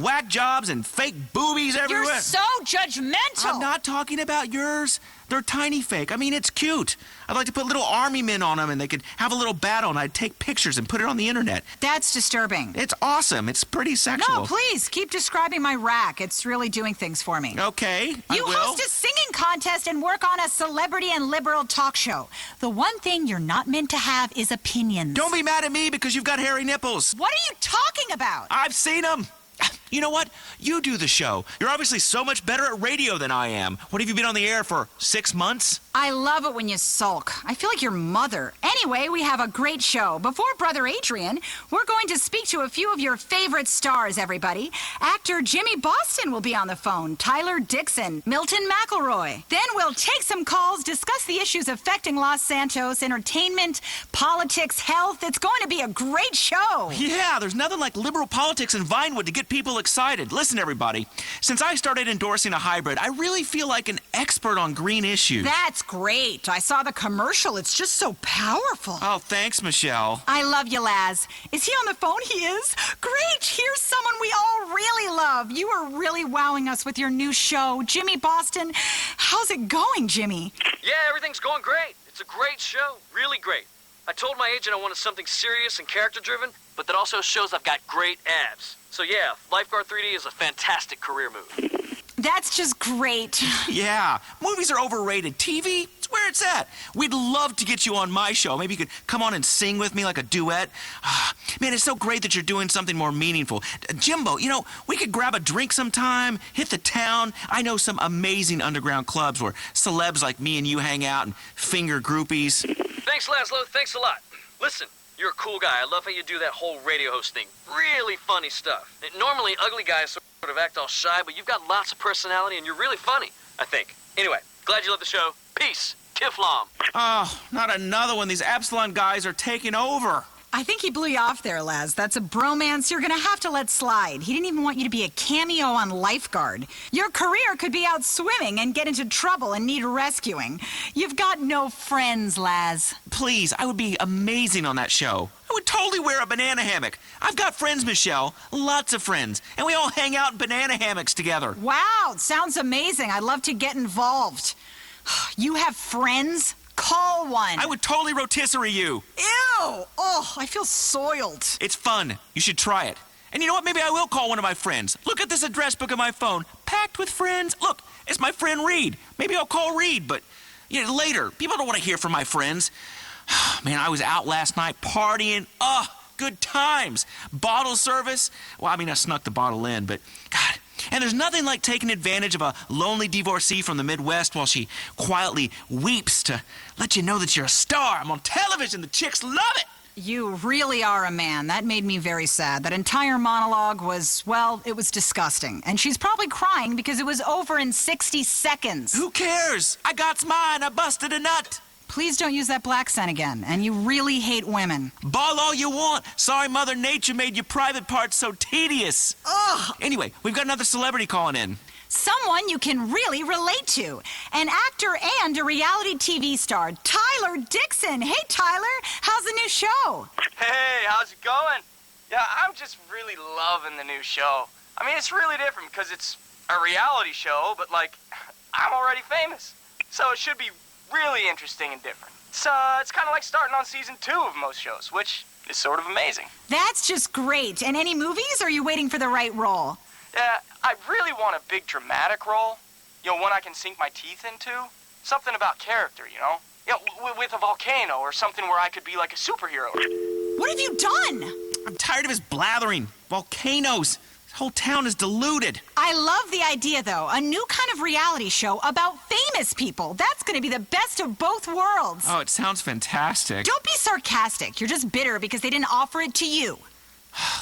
whack jobs and fake boobies everywhere. You're so judgmental. I'm not talking about yours. They're tiny fake. I mean, it's cute. I'd like to put little army men on them and they could have a little battle and I'd take pictures and put it on the internet. That's disturbing. It's awesome. It's pretty sexual. No, please, keep describing my rack. It's really doing things for me. Okay, I You will. host a singing contest and work on a celebrity and liberal talk show. The one thing you're not meant to have is opinions. Don't be mad at me because you've got hairy nipples. What are you talking about? I've seen them. You know what? You do the show. You're obviously so much better at radio than I am. What have you been on the air for, 6 months? I love it when you sulk. I feel like your mother. Anyway, we have a great show. Before Brother Adrian, we're going to speak to a few of your favorite stars, everybody. Actor Jimmy Boston will be on the phone, Tyler Dixon, Milton McElroy. Then we'll take some calls, discuss the issues affecting Los Santos, entertainment, politics, health. It's going to be a great show. Yeah, there's nothing like liberal politics in Vinewood to get people excited. Listen, everybody, since I started endorsing a hybrid, I really feel like an expert on green issues. That's great. I saw the commercial. It's just so powerful. Oh, thanks, Michelle. I love you, Laz. Is he on the phone? He is? Great. Here's someone we all really love. You are really wowing us with your new show, Jimmy Boston. How's it going, Jimmy? Yeah, everything's going great. It's a great show. Really great. I told my agent I wanted something serious and character-driven, but that also shows I've got great abs. So yeah, Lifeguard 3D is a fantastic career move. That's just great. Yeah, movies are overrated. TV, it's where it's at. We'd love to get you on my show. Maybe you could come on and sing with me like a duet. Man, it's so great that you're doing something more meaningful. Jimbo, you know, we could grab a drink sometime, hit the town. I know some amazing underground clubs where celebs like me and you hang out and finger groupies. Thanks, Laszlo. Thanks a lot. Listen, you're a cool guy. I love how you do that whole radio host thing. Really funny stuff. Normally, ugly guys sort of act all shy, but you've got lots of personality and you're really funny, I think. Anyway, glad you love the show. Peace. Kiflam. Oh, not another one. These Epsilon guys are taking over. I think he blew you off there, Laz. That's a bromance you're going to have to let slide. He didn't even want you to be a cameo on Lifeguard. Your career could be out swimming and get into trouble and need rescuing. You've got no friends, Laz. Please, I would be amazing on that show. I would totally wear a banana hammock. I've got friends, Michelle. Lots of friends. And we all hang out in banana hammocks together. Wow, sounds amazing. I'd love to get involved. You have friends? Call one. I would totally rotisserie you. Ew! Oh, I feel soiled. It's fun. You should try it. And you know what? Maybe I will call one of my friends. Look at this address book on my phone. Packed with friends. Look, it's my friend Reed. Maybe I'll call Reed, but later. People don't want to hear from my friends. Man, I was out last night partying. Good times. Bottle service. Well, I mean, I snuck the bottle in, but God. And there's nothing like taking advantage of a lonely divorcee from the Midwest while she quietly weeps to let you know that you're a star. I'm on television. The chicks love it. You really are a man. That made me very sad. That entire monologue was, well, it was disgusting. And she's probably crying because it was over in 60 seconds. Who cares? I got mine. I busted a nut. Please don't use that black scent again. And you really hate women. Ball all you want. Sorry Mother Nature made your private parts so tedious. Ugh. Anyway, we've got another celebrity calling in. Someone you can really relate to. An actor and a reality TV star, Tyler Dixon. Hey, Tyler, how's the new show? Hey, how's it going? Yeah, I'm just really loving the new show. I mean, it's really different because it's a reality show, but, like, I'm already famous. So it should be really interesting and different. It's kind of like starting on season 2 of most shows, which is sort of amazing. That's just great. And any movies, or are you waiting for the right role? Yeah, I really want a big dramatic role. You know, one I can sink my teeth into. Something about character, you know? With a volcano or something where I could be like a superhero. What have you done? I'm tired of his blathering. Volcanoes. This whole town is deluded. I love the idea, though. A new kind of reality show about famous people. That's going to be the best of both worlds. Oh, it sounds fantastic. Don't be sarcastic. You're just bitter because they didn't offer it to you.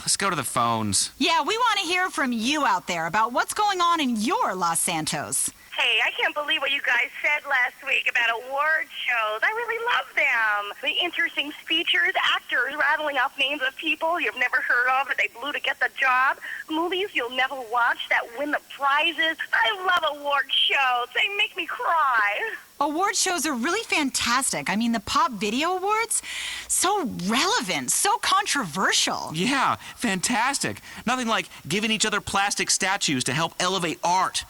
Let's go to the phones. Yeah, we want to hear from you out there about what's going on in your Los Santos. Hey, I can't believe what you guys said last week about award shows. I really love them. The interesting speeches, actors rattling off names of people you've never heard of that they blew to get the job, movies you'll never watch that win the prizes. I love award shows. They make me cry. Award shows are really fantastic. I mean, the Pop Video Awards, so relevant, so controversial. Yeah, fantastic. Nothing like giving each other plastic statues to help elevate art.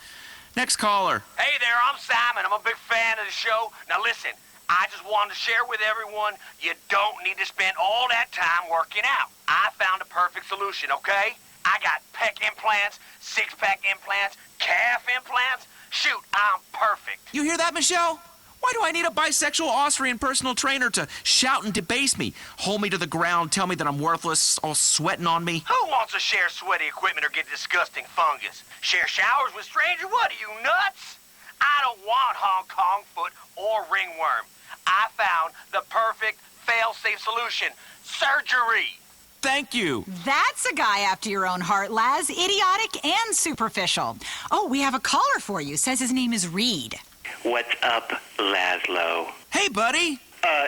Next caller. Hey there, I'm Simon. I'm a big fan of the show. Now listen, I just wanted to share with everyone, you don't need to spend all that time working out. I found a perfect solution, okay? I got pec implants, six-pack implants, calf implants. Shoot, I'm perfect. You hear that, Michelle? Why do I need a bisexual Austrian personal trainer to shout and debase me, hold me to the ground, tell me that I'm worthless, all sweating on me? Who wants to share sweaty equipment or get disgusting fungus? Share showers with strangers? What are you, nuts? I don't want Hong Kong foot or ringworm. I found the perfect fail-safe solution. Surgery. Thank you. That's a guy after your own heart, Laz. Idiotic and superficial. Oh, we have a caller for you. Says his name is Reed. What's up, Laszlo? Hey, buddy.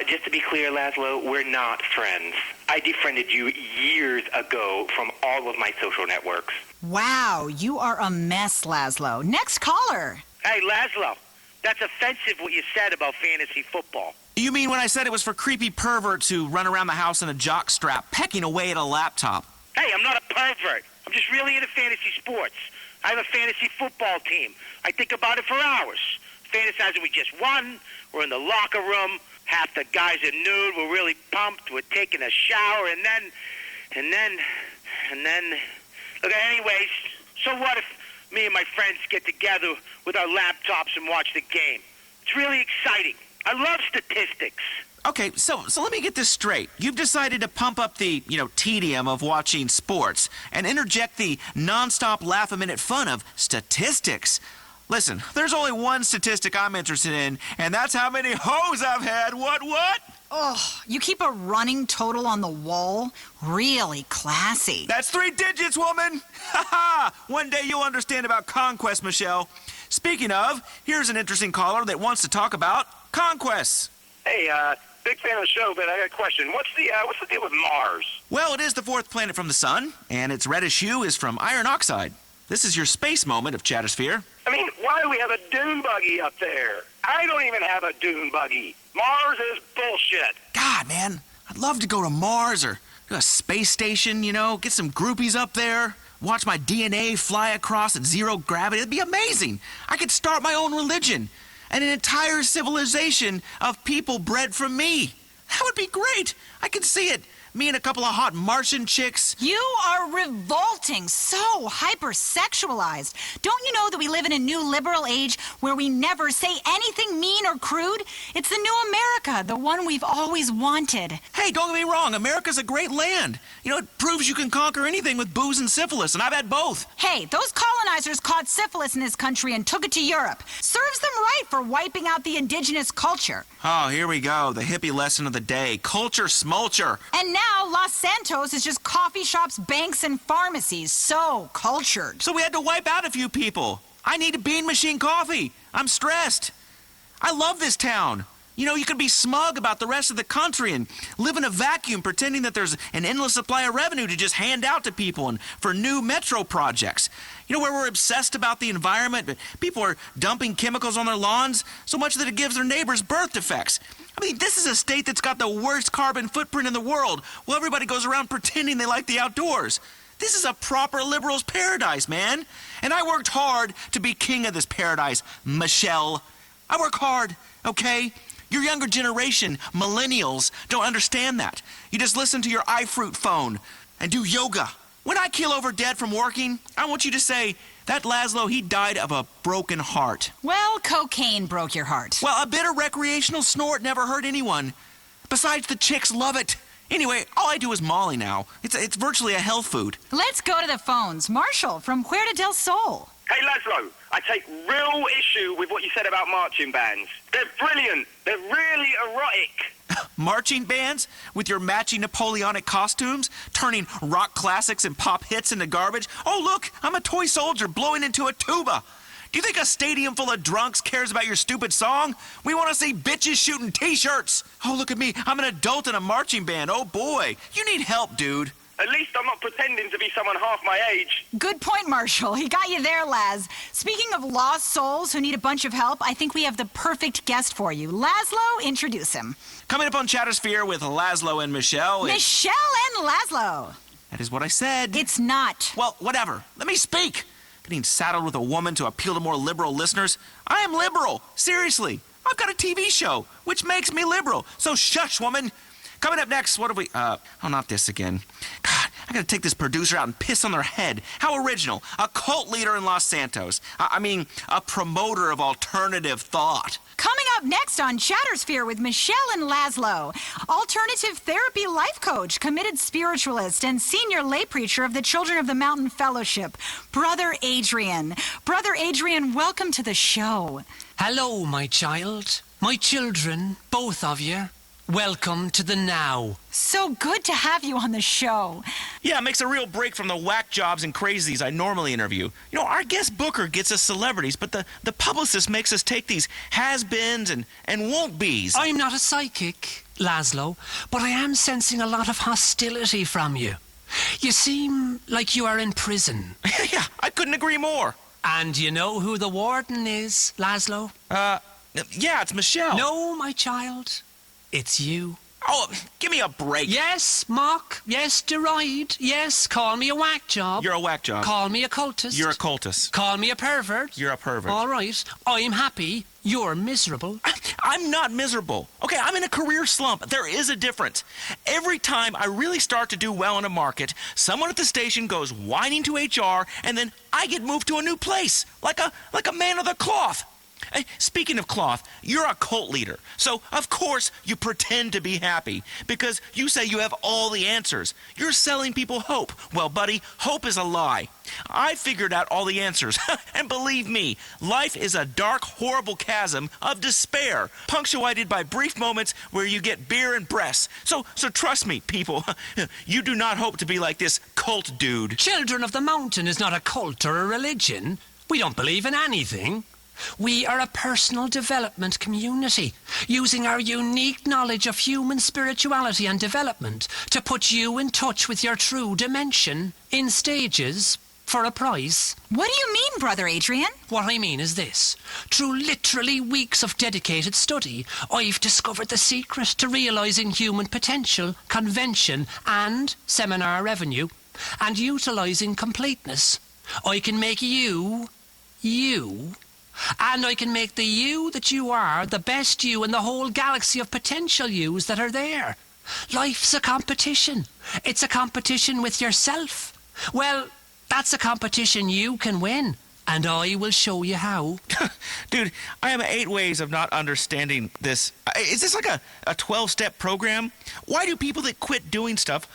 Just to be clear, Laszlo, we're not friends. I defriended you years ago from all of my social networks. Wow, you are a mess, Laszlo. Next caller. Hey, Laszlo, that's offensive what you said about fantasy football. You mean when I said it was for creepy perverts who run around the house in a jock strap, pecking away at a laptop? Hey, I'm not a pervert. I'm just really into fantasy sports. I have a fantasy football team. I think about it for hours. Fantasizing we just won. We're in the locker room. Half the guys are nude. We're really pumped. We're taking a shower, and then. Look, anyways, so what if me and my friends get together with our laptops and watch the game? It's really exciting. I love statistics. Okay, so let me get this straight. You've decided to pump up the, tedium of watching sports and interject the nonstop laugh-a-minute fun of statistics. Listen, there's only one statistic I'm interested in, and that's how many hoes I've had. What? Oh, you keep a running total on the wall? Really classy. That's 3 digits, woman! Ha ha! One day you'll understand about conquest, Michelle. Speaking of, here's an interesting caller that wants to talk about conquests. Hey, big fan of the show, but I got a question. What's the deal with Mars? Well, it is the 4th planet from the sun, and its reddish hue is from iron oxide. This is your space moment of Chatosphere. I mean, why do we have a dune buggy up there? I don't even have a dune buggy. Mars is bullshit. God, man, I'd love to go to Mars or a space station, get some groupies up there, watch my DNA fly across at 0 gravity. It'd be amazing. I could start my own religion and an entire civilization of people bred from me. That would be great. I could see it. Me and a couple of hot Martian chicks. You are revolting, so hypersexualized. Don't you know that we live in a new liberal age where we never say anything mean or crude? It's the new America, the one we've always wanted. Hey, don't get me wrong. America's a great land. It proves you can conquer anything with booze and syphilis, and I've had both. Hey, those colonizers caught syphilis in this country and took it to Europe. Serves them right for wiping out the indigenous culture. Oh, here we go. The hippie lesson of the day. Culture smulcher. And now Los Santos is just coffee shops, banks, and pharmacies. So cultured. So we had to wipe out a few people. I need a bean machine coffee. I'm stressed. I love this town. You can be smug about the rest of the country and live in a vacuum pretending that there's an endless supply of revenue to just hand out to people and for new metro projects. Where we're obsessed about the environment, but people are dumping chemicals on their lawns so much that it gives their neighbors birth defects. I mean, this is a state that's got the worst carbon footprint in the world, while everybody goes around pretending they like the outdoors. This is a proper liberal's paradise, man. And I worked hard to be king of this paradise, Michelle. I work hard, okay? Your younger generation, millennials, don't understand that. You just listen to your iFruit phone and do yoga. When I keel over dead from working, I want you to say, that Laszlo, he died of a broken heart. Well, cocaine broke your heart. Well, a bit of recreational snort never hurt anyone. Besides, the chicks love it. Anyway, all I do is Molly now. It's virtually a health food. Let's go to the phones. Marshall from Puerto del Sol. Hey, Laszlo, I take real issue with what you said about marching bands. They're brilliant. They're really erotic. Marching bands with your matching Napoleonic costumes, turning rock classics and pop hits into garbage. Oh, look, I'm a toy soldier blowing into a tuba. Do you think a stadium full of drunks cares about your stupid song? We want to see bitches shooting T-shirts. Oh, look at me. I'm an adult in a marching band. Oh, boy. You need help, dude. At least I'm not pretending to be someone half my age. Good point, Marshall. He got you there, Laz. Speaking of lost souls who need a bunch of help, I think we have the perfect guest for you. Laszlo, introduce him. Coming up on Chatosphere with Laszlo and Michelle. Michelle and Laszlo. That is what I said. It's not. Well, whatever. Let me speak. getting saddled with a woman to appeal to more liberal listeners. I am liberal. Seriously. I've got a TV show, which makes me liberal. So shush, woman. Coming up next, what have we... oh, not this again. God, I gotta take this producer out and piss on their head. How original. A cult leader in Los Santos. I mean, a promoter of alternative thought. Coming up next on Chattersphere with Michelle and Laszlo, alternative therapy life coach, committed spiritualist, and senior lay preacher of the Children of the Mountain Fellowship, Brother Adrian. Brother Adrian, welcome to the show. Hello, my child. My children, both of you. Welcome to the now. So good to have you on the show. Yeah, it makes a real break from the whack jobs and crazies I normally interview. You know, our guest booker gets us celebrities, but the publicist makes us take these has-beens and won't-be's. I'm not a psychic, Laszlo, but I am sensing a lot of hostility from you. You seem like you are in prison. Yeah, I couldn't agree more. And you know who the warden is, Laszlo? Yeah, it's Michelle. No, my child. It's you. Oh, give me a break. Yes, mock. Yes, deride. Yes, call me a whack job. You're a whack job. Call me a cultist. You're a cultist. Call me a pervert. You're a pervert. All right. I'm happy. You're miserable. I'm not miserable. Okay, I'm in a career slump. There is a difference. Every time I really start to do well in a market, someone at the station goes whining to HR, and then I get moved to a new place, like a man of the cloth. Speaking of cloth, you're a cult leader, so of course you pretend to be happy because you say you have all the answers. You're selling people hope. Well, buddy, hope is a lie. I figured out all the answers, and believe me, life is a dark, horrible chasm of despair, punctuated by brief moments where you get beer and breasts. So trust me, people, you do not hope to be like this cult dude. Children of the Mountain is not a cult or a religion. We don't believe in anything. We are a personal development community, using our unique knowledge of human spirituality and development to put you in touch with your true dimension in stages for a price. What do you mean, Brother Adrian? What I mean is this. Through literally weeks of dedicated study, I've discovered the secret to realizing human potential, convention, and seminar revenue, and utilizing completeness. I can make you, and I can make the you that you are the best you in the whole galaxy of potential yous that are there. Life's a competition. It's a competition with yourself. Well, that's a competition you can win, and I will show you how. Dude, I have 8 ways of not understanding this. Is this like a 12-step program? Why do people that quit doing stuff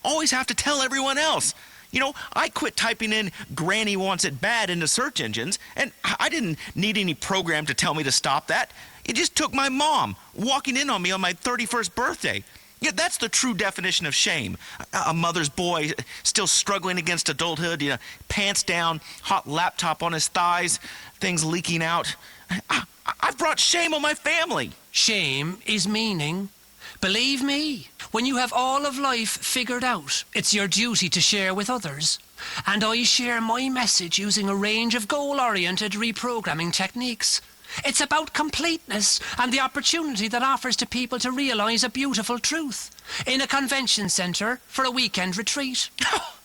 always have to tell everyone else? You know, I quit typing in "Granny wants it bad" into search engines, and I didn't need any program to tell me to stop that. It just took my mom walking in on me on my 31st birthday. Yeah, that's the true definition of shame. A mother's boy still struggling against adulthood, pants down, hot laptop on his thighs, things leaking out. I've brought shame on my family. Shame is meaning. Believe me, when you have all of life figured out, it's your duty to share with others. And I share my message using a range of goal-oriented reprogramming techniques. It's about completeness and the opportunity that offers to people to realize a beautiful truth in a convention center for a weekend retreat.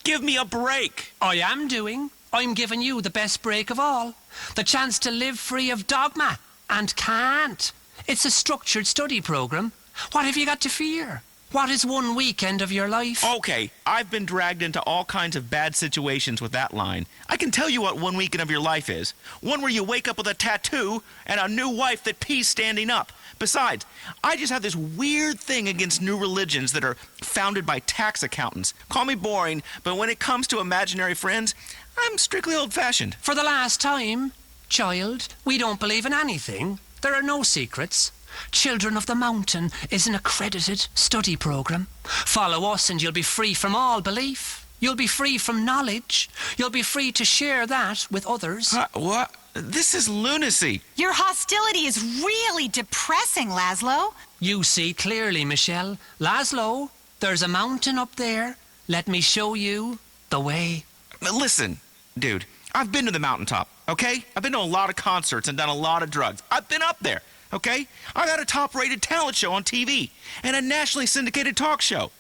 Give me a break. I am doing. I'm giving you the best break of all. The chance to live free of dogma and can't. It's a structured study program. What have you got to fear? What is one weekend of your life? Okay, I've been dragged into all kinds of bad situations with that line. I can tell you what one weekend of your life is. One where you wake up with a tattoo and a new wife that pees standing up. Besides, I just have this weird thing against new religions that are founded by tax accountants. Call me boring, but when it comes to imaginary friends, I'm strictly old-fashioned. For the last time, child, we don't believe in anything. There are no secrets. Children of the Mountain is an accredited study program. Follow us and you'll be free from all belief. You'll be free from knowledge. You'll be free to share that with others. What? This is lunacy. Your hostility is really depressing, Laszlo. You see clearly, Michelle. Laszlo, there's a mountain up there. Let me show you the way. Listen, dude, I've been to the mountaintop, okay? I've been to a lot of concerts and done a lot of drugs. I've been up there. Okay? I got a top-rated talent show on TV and a nationally syndicated talk show.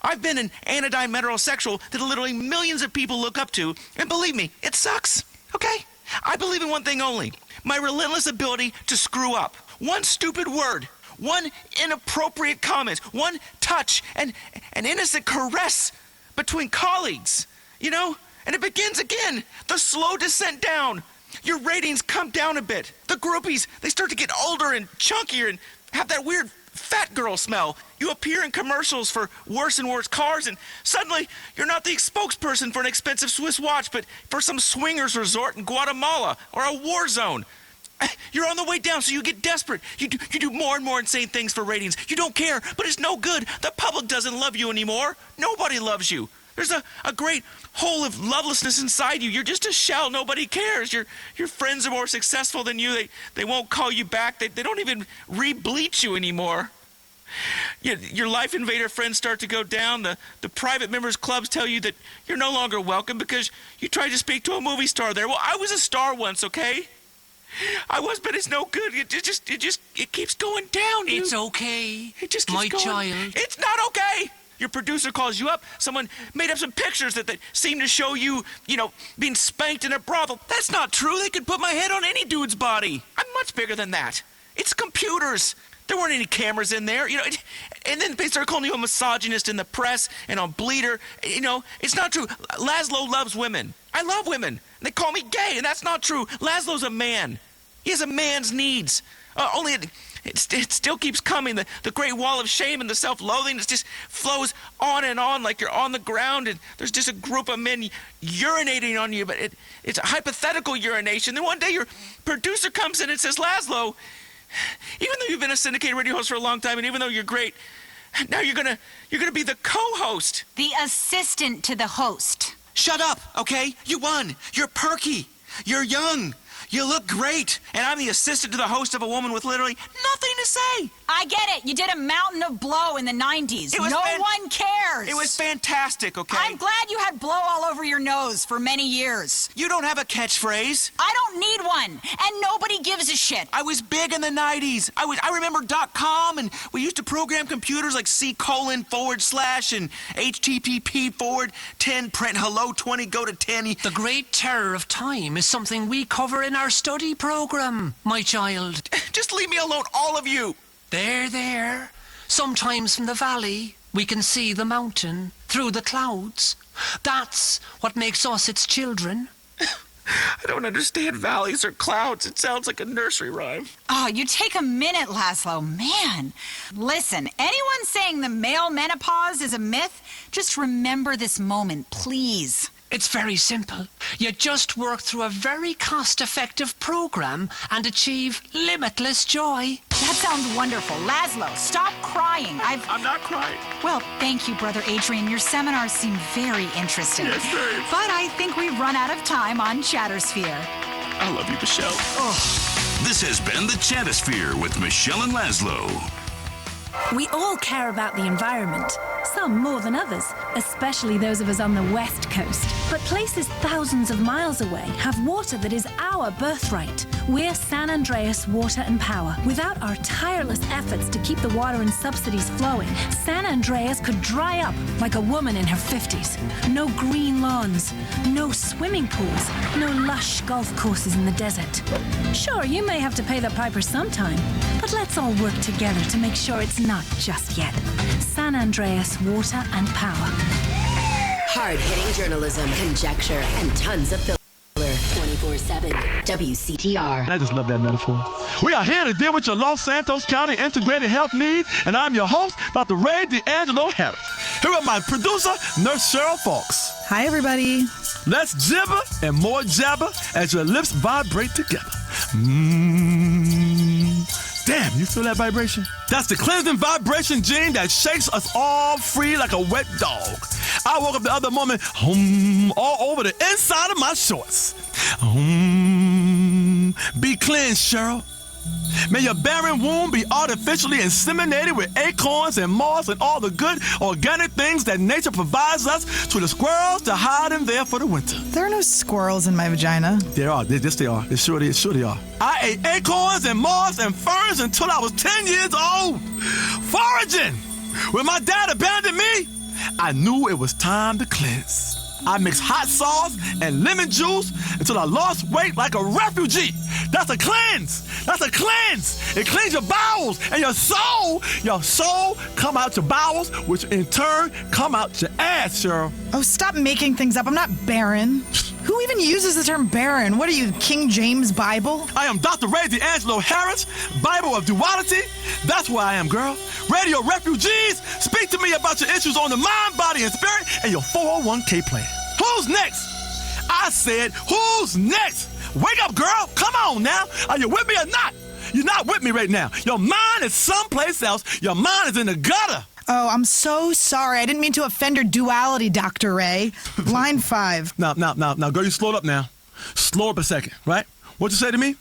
I've been an anodyne metrosexual that literally millions of people look up to, and believe me, it sucks, okay? I believe in one thing only, my relentless ability to screw up. One stupid word, one inappropriate comment, one touch, and an innocent caress between colleagues, you know? And it begins again, the slow descent down. Your ratings come down a bit. The groupies, they start to get older and chunkier and have that weird fat girl smell. You appear in commercials for worse and worse cars, and suddenly you're not the spokesperson for an expensive Swiss watch, but for some swingers resort in Guatemala or a war zone. You're on the way down, so you get desperate. You do more and more insane things for ratings. You don't care, but it's no good. The public doesn't love you anymore. Nobody loves you. There's a great hole of lovelessness inside you. You're just a shell. Nobody cares. Your friends are more successful than you. They won't call you back. They don't even re-bleach you anymore. Your Life Invader friends start to go down. The private members clubs tell you that you're no longer welcome because you tried to speak to a movie star there. Well, I was a star once, okay? I was, but it's no good. It keeps going down. It's okay. It just keeps my going. child. It's not okay. Your producer calls you up. Someone made up some pictures that seem to show you, being spanked in a brothel. That's not true. They could put my head on any dude's body. I'm much bigger than that. It's computers. There weren't any cameras in there, And then they start calling you a misogynist in the press and on Bleeder. It's not true. Laszlo loves women. I love women. They call me gay, and that's not true. Laszlo's a man. He has a man's needs. Only it still keeps coming. The great wall of shame and the self-loathing just flows on and on like you're on the ground, and there's just a group of men urinating on you, but it's a hypothetical urination. Then one day your producer comes in and says, Laszlo, even though you've been a syndicated radio host for a long time, and even though you're great, now you're gonna be the co-host. The assistant to the host. Shut up, okay? You won. You're perky. You're young. You look great, and I'm the assistant to the host of a woman with literally nothing to say. I get it. You did a mountain of blow in the 90s. No one cares. It was fantastic, okay? I'm glad you had blow all over your nose for many years. You don't have a catchphrase. I don't need one, and nobody gives a shit. I was big in the 90s. I remember .com, and we used to program computers like C:// and HTTP:/10 print hello 20 go to 10. The Great Terror of Time is something we cover in our study program, my child. Just leave me alone, all of you. There. Sometimes from the valley, we can see the mountain through the clouds. That's what makes us its children. I don't understand valleys or clouds. It sounds like a nursery rhyme. Oh, you take a minute, Laszlo. Man. Listen, anyone saying the male menopause is a myth, just remember this moment, please. It's very simple. You just work through a very cost-effective program and achieve limitless joy. That sounds wonderful. Laszlo, stop crying. I'm not crying. Well, thank you, Brother Adrian. Your seminars seem very interesting. Yes, very. But I think we've run out of time on Chattersphere. I love you, Michelle. Oh. This has been the Chattersphere with Michelle and Laszlo. We all care about the environment, some more than others, especially those of us on the West Coast. But places thousands of miles away have water that is our birthright. We're San Andreas Water and Power. Without our tireless efforts to keep the water and subsidies flowing, San Andreas could dry up like a woman in her 50s. No green lawns, no swimming pools, no lush golf courses in the desert. Sure, you may have to pay the piper sometime, but let's all work together to make sure it's not just yet. San Andreas Water and Power. Hard-hitting journalism, conjecture, and tons of filler. 24/7 WCTR. I just love that metaphor. We are here to deal with your Los Santos County integrated health needs, and I'm your host, Dr. Ray D'Angelo Harris. Here with my producer, Nurse Cheryl Fawkes. Hi, everybody. Let's jibber and more jabber as your lips vibrate together. Damn, you feel that vibration? That's the cleansing vibration gene that shakes us all free like a wet dog. I woke up the other morning, all over the inside of my shorts. Be cleansed, Cheryl. May your barren womb be artificially inseminated with acorns and moss and all the good organic things that nature provides us to the squirrels to hide in there for the winter. There are no squirrels in my vagina. There are. Yes, they are. They sure they are. I ate acorns and moss and ferns until I was 10 years old. Foraging! When my dad abandoned me, I knew it was time to cleanse. I mixed hot sauce and lemon juice until I lost weight like a refugee. That's a cleanse. That's a cleanse. It cleans your bowels and your soul. Your soul come out your bowels, which in turn come out your ass, Cheryl. Oh, stop making things up. I'm not barren. Who even uses the term barren? What are you, King James Bible? I am Dr. Ray D'Angelo Harris, Bible of Duality. That's where I am, girl. Radio refugees, speak to me about your issues on the mind, body, and spirit, and your 401k plan. Who's next? I said, who's next? Wake up, girl. Come on now. Are you with me or not? You're not with me right now. Your mind is someplace else. Your mind is in the gutter. Oh, I'm so sorry. I didn't mean to offend your duality, Dr. Ray. Line 5. Now, girl, you slowed up now. Slow up a second, right? What'd you say to me?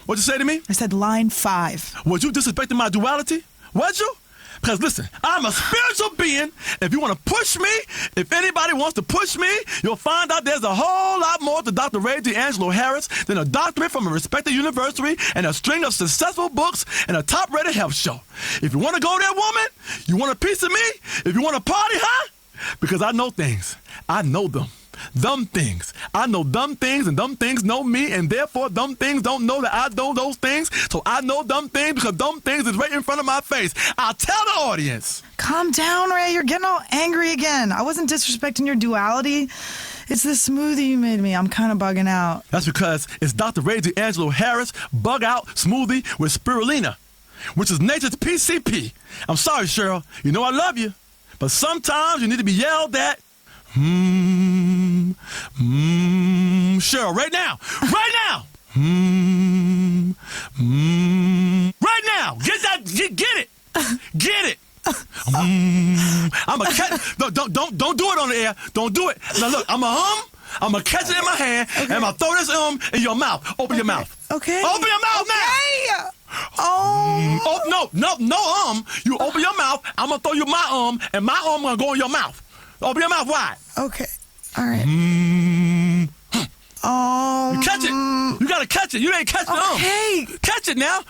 What'd you say to me? I said line 5. Was you disrespecting my duality? Was you? Because listen, I'm a spiritual being. If you want to push me, if anybody wants to push me, you'll find out there's a whole lot more to Dr. Ray D'Angelo Harris than a doctorate from a respected university and a string of successful books and a top-rated health show. If you want to go there, woman, you want a piece of me? If you want to party, huh? Because I know things. I know them. Dumb things. I know dumb things, and dumb things know me, and therefore dumb things don't know that I know those things. So I know dumb things because dumb things is right in front of my face. I'll tell the audience. Calm down, Ray. You're getting all angry again. I wasn't disrespecting your duality. It's the smoothie you made me. I'm kind of bugging out. That's because it's Dr. Ray D'Angelo Harris Bug Out Smoothie with Spirulina, which is nature's PCP. I'm sorry, Cheryl. You know I love you, but sometimes you need to be yelled at. Cheryl, right now, right now, get it. I'm a catch. Don't do it on the air. Don't do it. Now look, I'm a catch it in my hand, and I'm gonna throw this in your mouth. Open your mouth. Okay. Open your mouth now. Oh. No. You open your mouth. I'm gonna throw you my and my gonna go in your mouth. Open your mouth wide. Okay. All right. You catch it. You gotta catch it. You ain't catching Okay. Catch it now.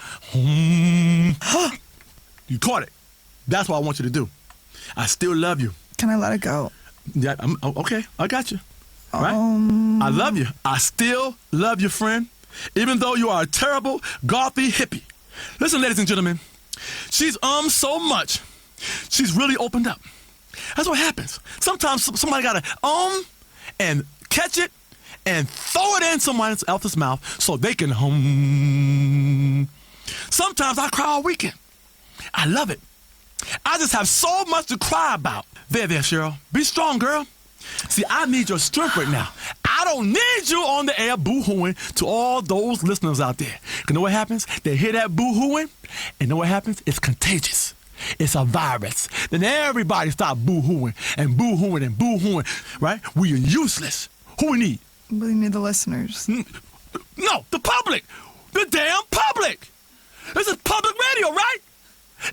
You caught it. That's what I want you to do. I still love you. Can I let it go? Yeah. Okay. I got you. Right? I love you. I still love you, friend. Even though you are a terrible, gothy hippie. Listen, ladies and gentlemen. She's so much. She's really opened up. That's what happens. Sometimes somebody got to and catch it and throw it in someone else's mouth so they can Sometimes I cry all weekend. I love it. I just have so much to cry about. There, Cheryl. Be strong, girl. See, I need your strength right now. I don't need you on the air boo-hooing to all those listeners out there. You know what happens? They hear that boo-hooing, and know what happens? It's contagious. It's a virus. Then everybody stop boo-hooing and boo-hooing and boo-hooing, right? We are useless. Who we need? We need the listeners. No, the public. The damn public. This is public radio, right?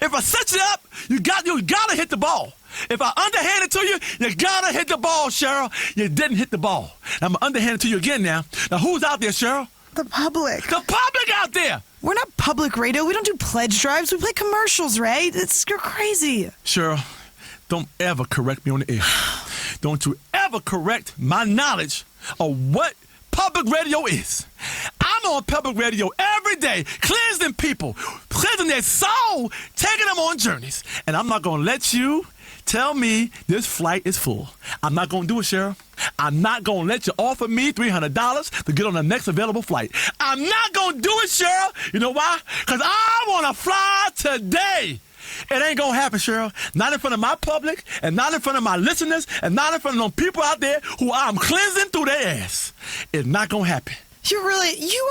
If I set you up, you gotta hit the ball. If I underhand it to you, you gotta hit the ball, Cheryl. You didn't hit the ball. I'm gonna underhand it to you again now. Now, who's out there, Cheryl? The public. The public out there. We're not public radio. We don't do pledge drives. We play commercials, Ray. You're crazy. Cheryl, don't ever correct me on the air. Don't you ever correct my knowledge of what public radio is. I'm on public radio every day, cleansing people, cleansing their soul, taking them on journeys. And I'm not going to let you tell me this flight is full. I'm not going to do it, Cheryl. I'm not going to let you offer me $300 to get on the next available flight. I'm not going to do it, Cheryl. You know why? Because I want to fly today. It ain't going to happen, Cheryl. Not in front of my public, and not in front of my listeners, and not in front of them people out there who I'm cleansing through their ass. It's not going to happen. You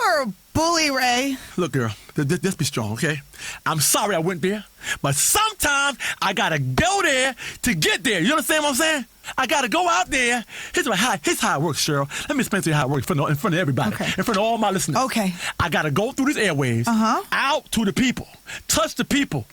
are a bully, Ray. Look, girl, just be strong, okay? I'm sorry I went there, but sometimes I got to go there to get there. You understand what I'm saying? I got to go out there. Here's how it works, Cheryl. Let me explain to you how it works in front of everybody, in front of all my listeners. Okay. I got to go through these airwaves, out to the people, touch the people,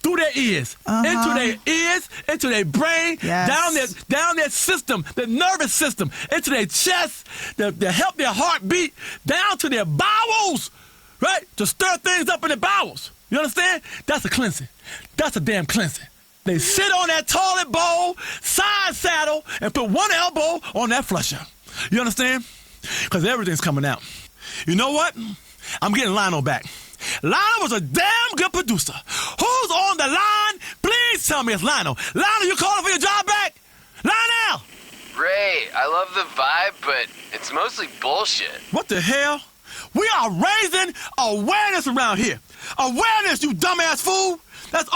through their ears, into their ears, into their brain, down their system, the nervous system, into their chest, to help their heart beat, down to their bowels, right? To stir things up in their bowels. You understand? That's a cleansing. That's a damn cleansing. They sit on that toilet bowl, side saddle, and put one elbow on that flusher. You understand? Because everything's coming out. You know what? I'm getting Lionel back. Lionel was a damn good producer. Who's on the line? Please tell me it's Lionel. Lionel, you calling for your job back? Lionel! Ray, I love the vibe, but it's mostly bullshit. What the hell? We are raising awareness around here. Awareness, you dumbass fool. That's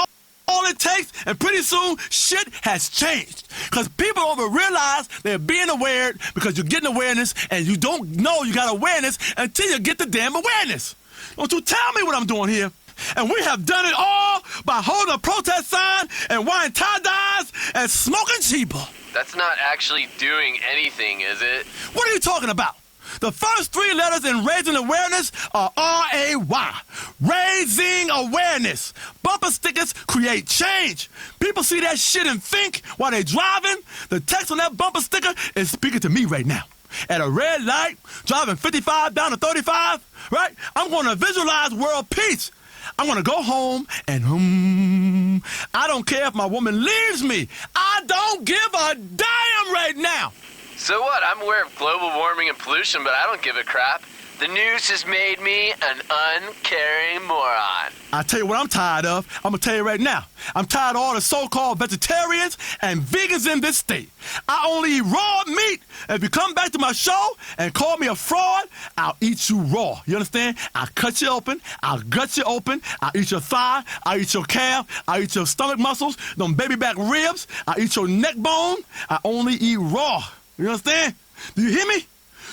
all it takes, and pretty soon shit has changed. Because people don't even realize they're being aware because you're getting awareness, and you don't know you got awareness until you get the damn awareness. Don't you tell me what I'm doing here. And we have done it all by holding a protest sign and wearing tie-dyes and smoking cheaper. That's not actually doing anything, is it? What are you talking about? The first three letters in raising awareness are R-A-Y. Raising awareness. Bumper stickers create change. People see that shit and think while they're driving. The text on that bumper sticker is speaking to me right now. At a red light, driving 55 down to 35, right? I'm going to visualize world peace. I'm going to go home and I don't care if my woman leaves me. I don't give a damn right now. So what? I'm aware of global warming and pollution, but I don't give a crap. The news has made me an uncaring moron. I tell you what I'm tired of. I'm going to tell you right now. I'm tired of all the so-called vegetarians and vegans in this state. I only eat raw meat. And if you come back to my show and call me a fraud, I'll eat you raw. You understand? I'll cut you open. I'll gut you open. I'll eat your thigh. I'll eat your calf. I'll eat your stomach muscles, them baby back ribs. I'll eat your neck bone. I only eat raw. You understand? Do you hear me?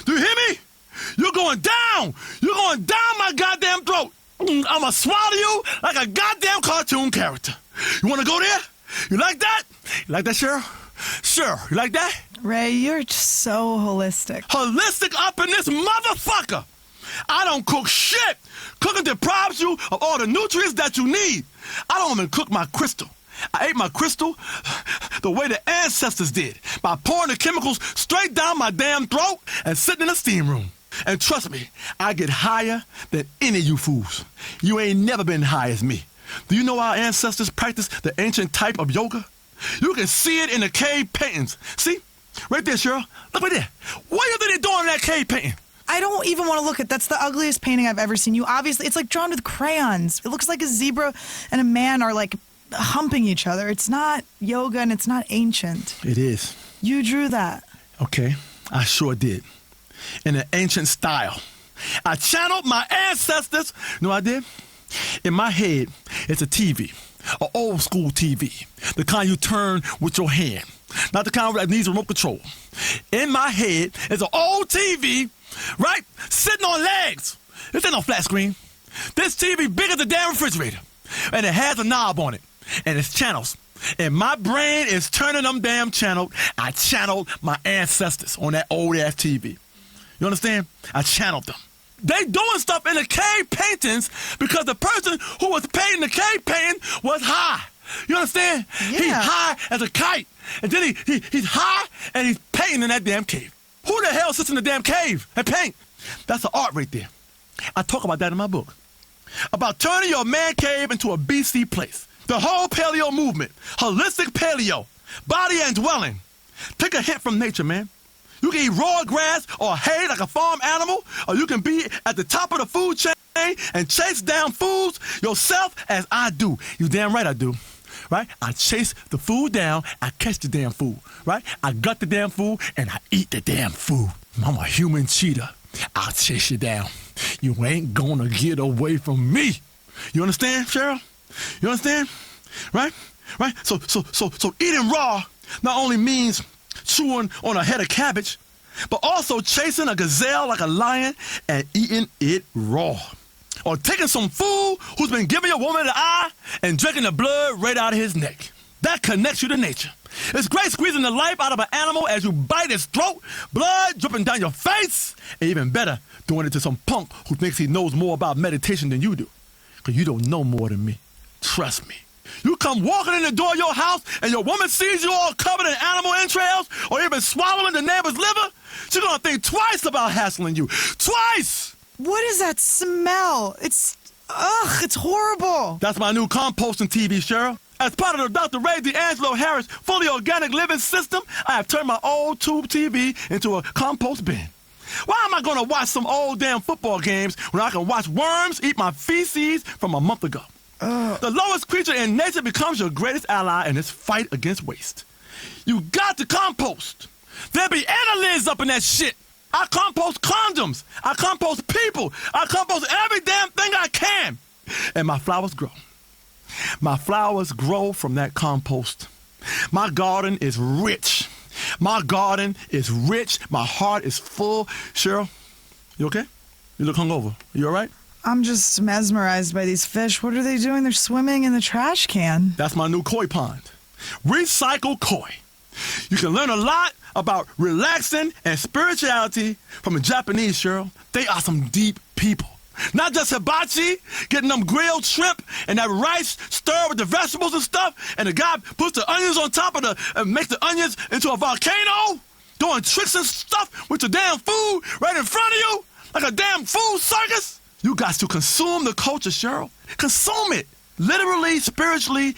Do you hear me? You're going down. You're going down my goddamn throat. I'm going to swallow you like a goddamn cartoon character. You want to go there? You like that? You like that, Cheryl? Sure. You like that? Ray, you're just so holistic. Holistic up in this motherfucker. I don't cook shit. Cooking deprives you of all the nutrients that you need. I don't even cook my crystal. I ate my crystal the way the ancestors did, by pouring the chemicals straight down my damn throat and sitting in a steam room. And trust me, I get higher than any of you fools. You ain't never been high as me. Do you know our ancestors practiced the ancient type of yoga? You can see it in the cave paintings. See? Right there, Cheryl. Look right there. What do you think they're doing in that cave painting? I don't even want to look at that's the ugliest painting I've ever seen. You obviously, it's like drawn with crayons. It looks like a zebra and a man are like humping each other. It's not yoga and it's not ancient. It is. You drew that. Okay, I sure did. In an ancient style. I channeled my ancestors. You know what I did? In my head, it's a TV, an old school TV, the kind you turn with your hand, not the kind that needs remote control. In my head, it's an old TV, right, sitting on legs. This ain't no flat screen. This TV bigger than a damn refrigerator, and it has a knob on it, and it's channels. And my brain is turning them damn channels. I channeled my ancestors on that old-ass TV. You understand? I channeled them. They doing stuff in the cave paintings because the person who was painting the cave painting was high. You understand? Yeah. He's high as a kite. And then he's high and he's painting in that damn cave. Who the hell sits in the damn cave and paint? That's the art right there. I talk about that in my book. About turning your man cave into a BC place. The whole paleo movement. Holistic paleo. Body and dwelling. Take a hint from nature, man. You can eat raw grass or hay like a farm animal, or you can be at the top of the food chain and chase down foods yourself as I do. You damn right I do, right? I chase the food down, I catch the damn food, right? I gut the damn food, and I eat the damn food. I'm a human cheetah. I'll chase you down. You ain't gonna get away from me. You understand, Cheryl? You understand? Right? Right? So eating raw not only means chewing on a head of cabbage, but also chasing a gazelle like a lion and eating it raw. Or taking some fool who's been giving your woman the eye and drinking the blood right out of his neck. That connects you to nature. It's great squeezing the life out of an animal as you bite its throat, blood dripping down your face, and even better, doing it to some punk who thinks he knows more about meditation than you do. Because you don't know more than me. Trust me. You come walking in the door of your house and your woman sees you all covered in animal entrails or even swallowing the neighbor's liver, she's going to think twice about hassling you. Twice! What is that smell? It's horrible. That's my new composting TV, Cheryl. As part of the Dr. Ray D'Angelo Harris fully organic living system, I have turned my old tube TV into a compost bin. Why am I going to watch some old damn football games when I can watch worms eat my feces from a month ago? The lowest creature in nature becomes your greatest ally in this fight against waste. You got to compost. There be annelids up in that shit. I compost condoms. I compost people. I compost every damn thing I can. And my flowers grow. My flowers grow from that compost. My garden is rich. My garden is rich. My heart is full. Cheryl, you okay? You look hungover. You all right? I'm just mesmerized by these fish. What are they doing? They're swimming in the trash can. That's my new koi pond. Recycle koi. You can learn a lot about relaxing and spirituality from the Japanese, Cheryl. They are some deep people. Not just hibachi, getting them grilled shrimp and that rice stirred with the vegetables and stuff, and the guy puts the onions on top of makes the onions into a volcano, doing tricks and stuff with the damn food right in front of you, like a damn food circus. You got to consume the culture, Cheryl. Consume it. Literally, spiritually,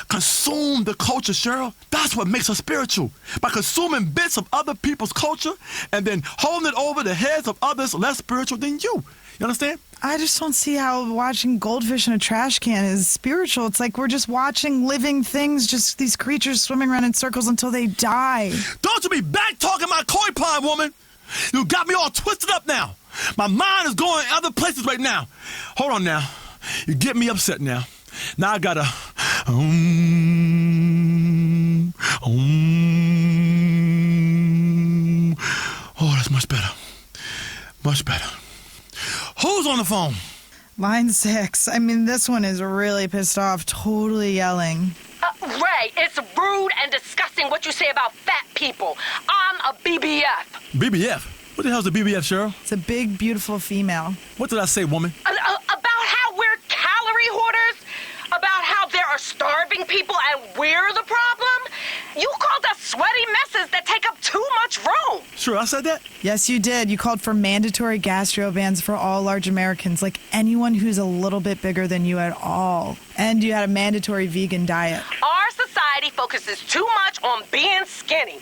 consume the culture, Cheryl. That's what makes us spiritual. By consuming bits of other people's culture and then holding it over the heads of others less spiritual than you. You understand? I just don't see how watching goldfish in a trash can is spiritual. It's like we're just watching living things, just these creatures swimming around in circles until they die. Don't you be back-talking my koi pond, woman. You got me all twisted up now. My mind is going other places right now. Hold on now. You get me upset now. Now I gotta... Oh, that's much better. Much better. Who's on the phone? Line 6. I mean, this one is really pissed off, totally yelling. Ray, it's rude and disgusting what you say about fat people. I'm a BBF. BBF? What the hell's a BBF, Cheryl? It's a big, beautiful female. What did I say, woman? About how we're calorie hoarders? About how there are starving people and we're the problem? You called us sweaty messes that take up too much room. Sure, I said that? Yes, you did. You called for mandatory gastro bans for all large Americans, like anyone who's a little bit bigger than you at all. And you had a mandatory vegan diet. Our society focuses too much on being skinny.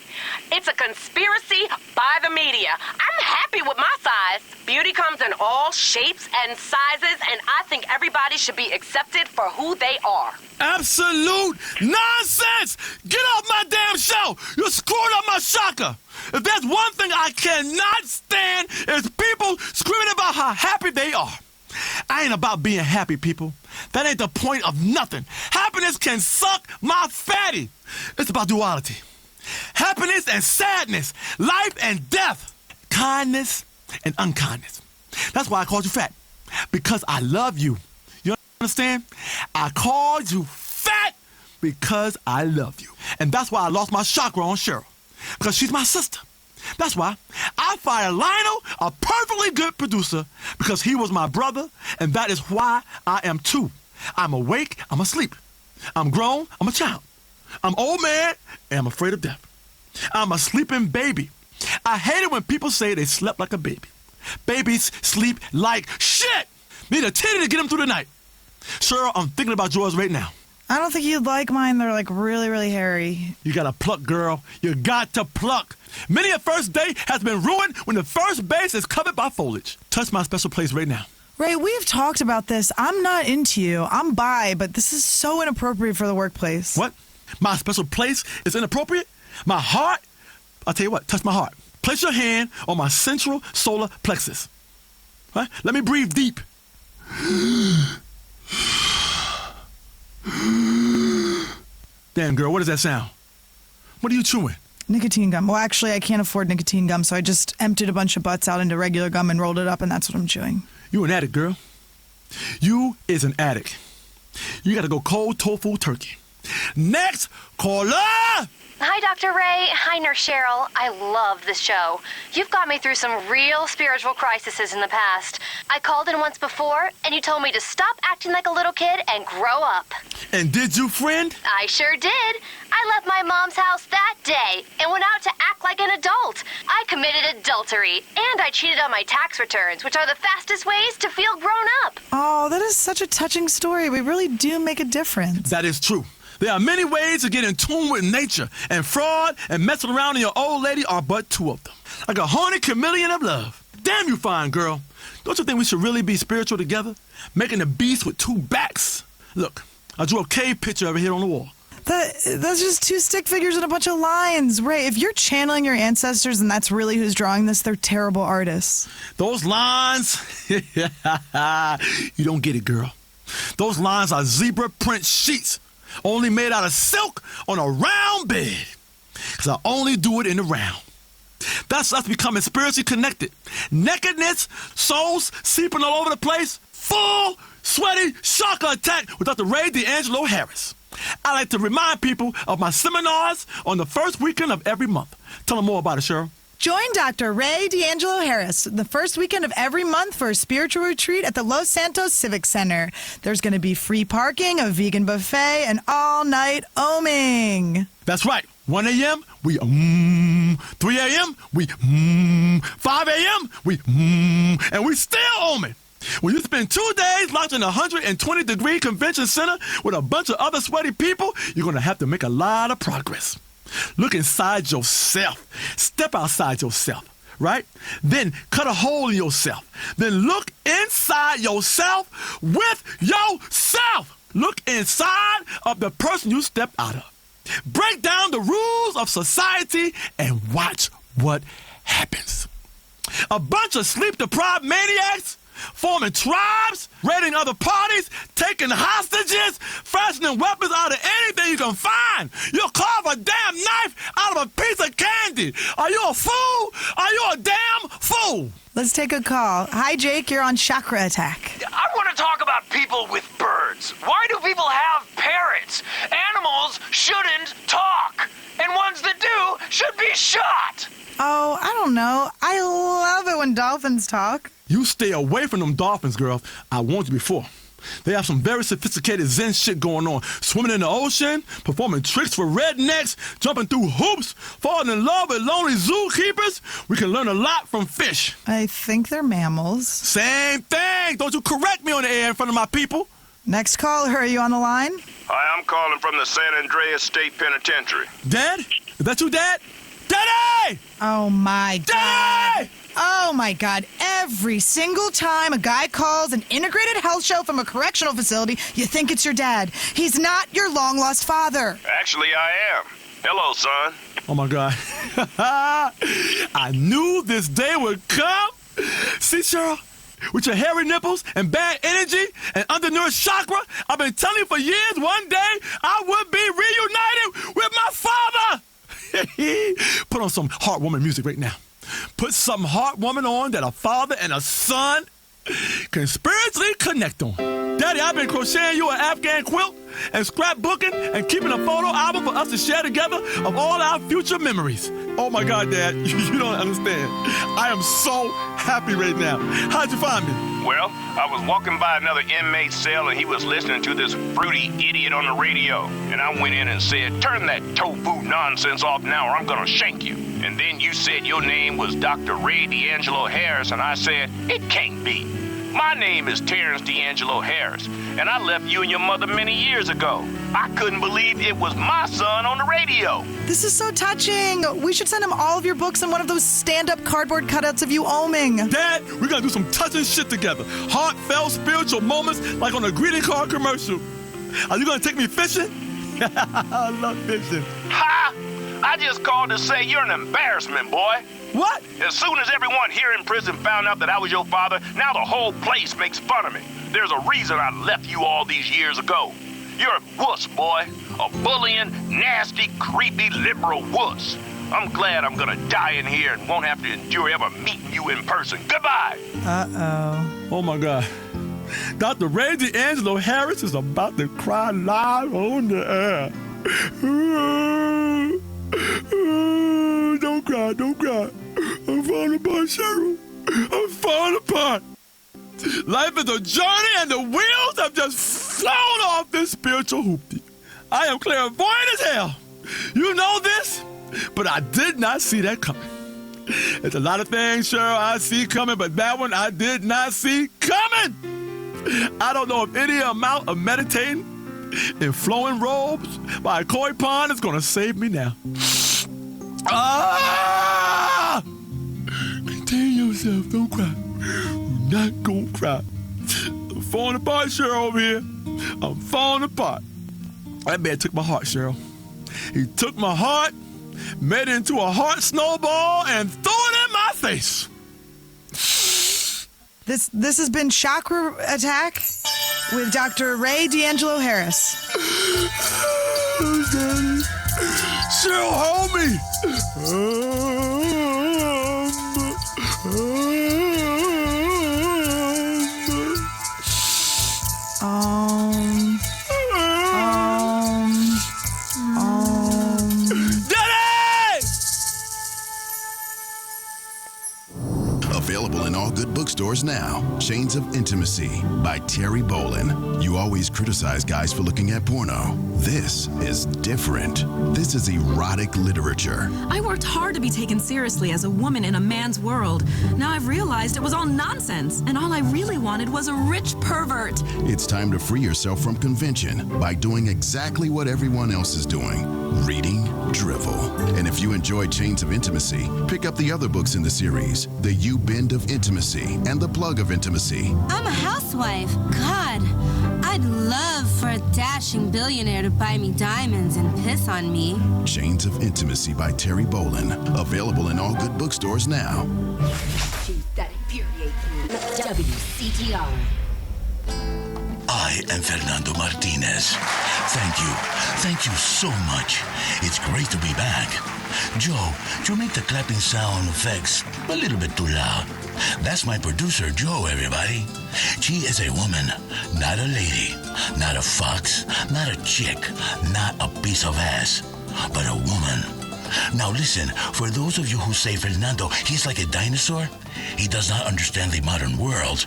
It's a conspiracy by the media. I'm happy with my size. Beauty comes in all shapes and sizes, and I think everybody should be accepted for who they are. Absolute nonsense! Get off my damn show! You screwed up my shocker! If there's one thing I cannot stand, it's people screaming about how happy they are. I ain't about being happy, people. That ain't the point of nothing. Happiness can suck my fatty. It's about duality. Happiness and sadness, life and death, kindness and unkindness. That's why I called you fat. Because I love you. You understand? I called you fat because I love you. And that's why I lost my chakra on Cheryl. Because she's my sister. That's why I fired Lionel, a perfectly good producer, because he was my brother, and that is why I am too. I'm awake, I'm asleep. I'm grown, I'm a child. I'm old man, and I'm afraid of death. I'm a sleeping baby. I hate it when people say they slept like a baby. Babies sleep like shit. Need a titty to get them through the night. Cheryl, I'm thinking about yours right now. I don't think you'd like mine. They're like really, really hairy. You gotta pluck, girl. You got to pluck. Many a first date has been ruined when the first base is covered by foliage. Touch my special place right now. Ray, we've talked about this. I'm not into you. I'm bi, but this is so inappropriate for the workplace. What? My special place is inappropriate? My heart? I'll tell you what, touch my heart. Place your hand on my central solar plexus. Right? Let me breathe deep. Damn, girl, what does that sound? What are you chewing? Nicotine gum. Well, actually, I can't afford nicotine gum, so I just emptied a bunch of butts out into regular gum and rolled it up, and that's what I'm chewing. You an addict, girl. You is an addict. You gotta go cold tofu turkey. Next, caller! Hi, Dr. Ray. Hi, Nurse Cheryl. I love this show. You've got me through some real spiritual crises in the past. I called in once before, and you told me to stop acting like a little kid and grow up. And did you, friend? I sure did. I left my mom's house that day and went out to act like an adult. I committed adultery, and I cheated on my tax returns, which are the fastest ways to feel grown up. Oh, that is such a touching story. We really do make a difference. That is true. There are many ways to get in tune with nature, and fraud and messing around in your old lady are but two of them. Like a horny chameleon of love. Damn you fine, girl. Don't you think we should really be spiritual together? Making a beast with two backs. Look, I drew a cave picture over here on the wall. That's just two stick figures and a bunch of lines. Ray, if you're channeling your ancestors and that's really who's drawing this, they're terrible artists. Those lines, you don't get it, girl. Those lines are zebra print sheets, only made out of silk on a round bed. Because I only do it in the round. That's us becoming spiritually connected. Nakedness, souls seeping all over the place, full, sweaty chakra attack with Dr. Ray D'Angelo Harris. I like to remind people of my seminars on the first weekend of every month. Tell them more about it, Cheryl. Join Dr. Ray D'Angelo Harris the first weekend of every month for a spiritual retreat at the Los Santos Civic Center. There's going to be free parking, a vegan buffet, and all-night oming. That's right. 1 a.m., we 3 a.m., we 5 a.m., we and we still oming. When you spend 2 days locked in a 120-degree convention center with a bunch of other sweaty people, you're going to have to make a lot of progress. Look inside yourself. Step outside yourself, right? Then cut a hole in yourself. Then look inside yourself with yourself. Look inside of the person you stepped out of. Break down the rules of society and watch what happens. A bunch of sleep-deprived maniacs forming tribes, raiding other parties, taking hostages, fashioning weapons out of anything you can find. You'll carve a damn knife out of a piece of candy. Are you a fool? Are you a damn fool? Let's take a call. Hi, Jake. You're on Chakra Attack. I want to talk about people with birds. Why do people have parrots? Animals shouldn't talk, and ones that do should be shot. Oh, I don't know. I love it when dolphins talk. You stay away from them dolphins, girl. I warned you before. They have some very sophisticated Zen shit going on. Swimming in the ocean, performing tricks for rednecks, jumping through hoops, falling in love with lonely zookeepers. We can learn a lot from fish. I think they're mammals. Same thing. Don't you correct me on the air in front of my people. Next caller, are you on the line? Hi, I'm calling from the San Andreas State Penitentiary. Dad? Is that you, Dad? Daddy! Oh, my God. Daddy! Oh, my God. Every single time a guy calls an integrated health show from a correctional facility, you think it's your dad. He's not your long-lost father. Actually, I am. Hello, son. Oh, my God. I knew this day would come. See, Cheryl? With your hairy nipples and bad energy and undernourished chakra, I've been telling you for years one day I would be reunited with my father. Put on some heartwarming music right now. Put some heartwarming on that a father and a son can spiritually connect on. Daddy, I've been crocheting you an Afghan quilt and scrapbooking and keeping a photo album for us to share together of all our future memories. Oh my God, Dad, you don't understand. I am so happy right now. How'd you find me? Well, I was walking by another inmate's cell and he was listening to this fruity idiot on the radio. And I went in and said, turn that tofu nonsense off now or I'm gonna shank you. And then you said your name was Dr. Ray D'Angelo Harris and I said, it can't be. My name is Terrence D'Angelo Harris, and I left you and your mother many years ago. I couldn't believe it was my son on the radio. This is so touching. We should send him all of your books and one of those stand-up cardboard cutouts of you oming. Dad, we're going to do some touching shit together. Heartfelt spiritual moments like on a greeting card commercial. Are you going to take me fishing? I love fishing. Ha! I just called to say you're an embarrassment, boy. What? As soon as everyone here in prison found out that I was your father, now the whole place makes fun of me. There's a reason I left you all these years ago. You're a wuss, boy. A bullying, nasty, creepy, liberal wuss. I'm glad I'm gonna die in here and won't have to endure ever meeting you in person. Goodbye. Uh-oh. Oh, my God. Dr. Ray D'Angelo Harris is about to cry live on the air. Don't cry, don't cry. I'm falling apart, Cheryl. I'm falling apart. Life is a journey and the wheels have just flown off this spiritual hoopty. I am clairvoyant as hell. You know this, but I did not see that coming. There's a lot of things, Cheryl, I see coming, but that one I did not see coming. I don't know if any amount of meditating in flowing robes by a koi pond is gonna save me now. Ah! Contain yourself, don't cry. You're not gonna cry. I'm falling apart, Cheryl, over here. I'm falling apart. That man took my heart, Cheryl. He took my heart, made it into a heart snowball, and threw it in my face. This has been Chakra Attack with Dr. Ray D'Angelo Harris. Cheryl, hold me. Available in all good bookstores now. Chains of Intimacy by Terry Bolin. You always criticize guys for looking at porno. This is different. This is erotic literature. I worked hard to be taken seriously as a woman in a man's world. Now I've realized it was all nonsense, and all I really wanted was a rich pervert. It's time to free yourself from convention by doing exactly what everyone else is doing. Reading drivel. And if you enjoy Chains of Intimacy, pick up the other books in the series, The U-Bend of Intimacy and The Plug of Intimacy. I'm a housewife. God, I'd love for a dashing billionaire to buy me diamonds and piss on me. Chains of Intimacy by Terry Bolin. Available in all good bookstores now. Choose that infuriates you. WCTR. I am Fernando Martinez. Thank you. Thank you so much. It's great to be back. Joe, you make the clapping sound effects a little bit too loud. That's my producer, Joe, everybody. She is a woman, not a lady, not a fox, not a chick, not a piece of ass, but a woman. Now listen, for those of you who say Fernando, he's like a dinosaur, he does not understand the modern world.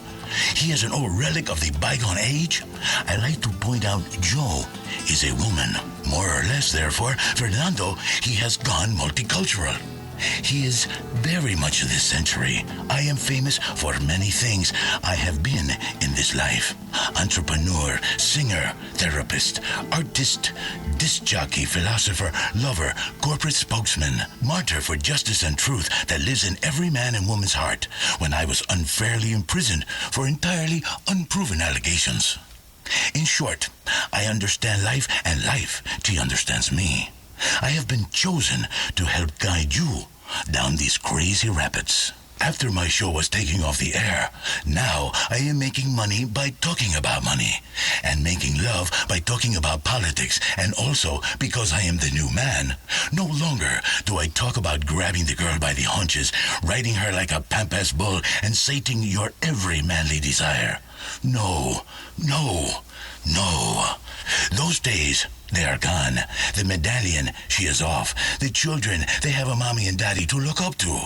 He is an old relic of the bygone age. I like to point out Joe is a woman. More or less, therefore, Fernando, he has gone multicultural. He is very much of this century. I am famous for many things I have been in this life. Entrepreneur, singer, therapist, artist, disc jockey, philosopher, lover, corporate spokesman, martyr for justice and truth that lives in every man and woman's heart when I was unfairly imprisoned for entirely unproven allegations. In short, I understand life and life, she understands me. I have been chosen to help guide you down these crazy rapids. After my show was taking off the air, now I am making money by talking about money, and making love by talking about politics, and also because I am the new man. No longer do I talk about grabbing the girl by the haunches, riding her like a pampas bull, and sating your every manly desire. No, no, no. Those days, they are gone. The medallion, she is off. The children, they have a mommy and daddy to look up to.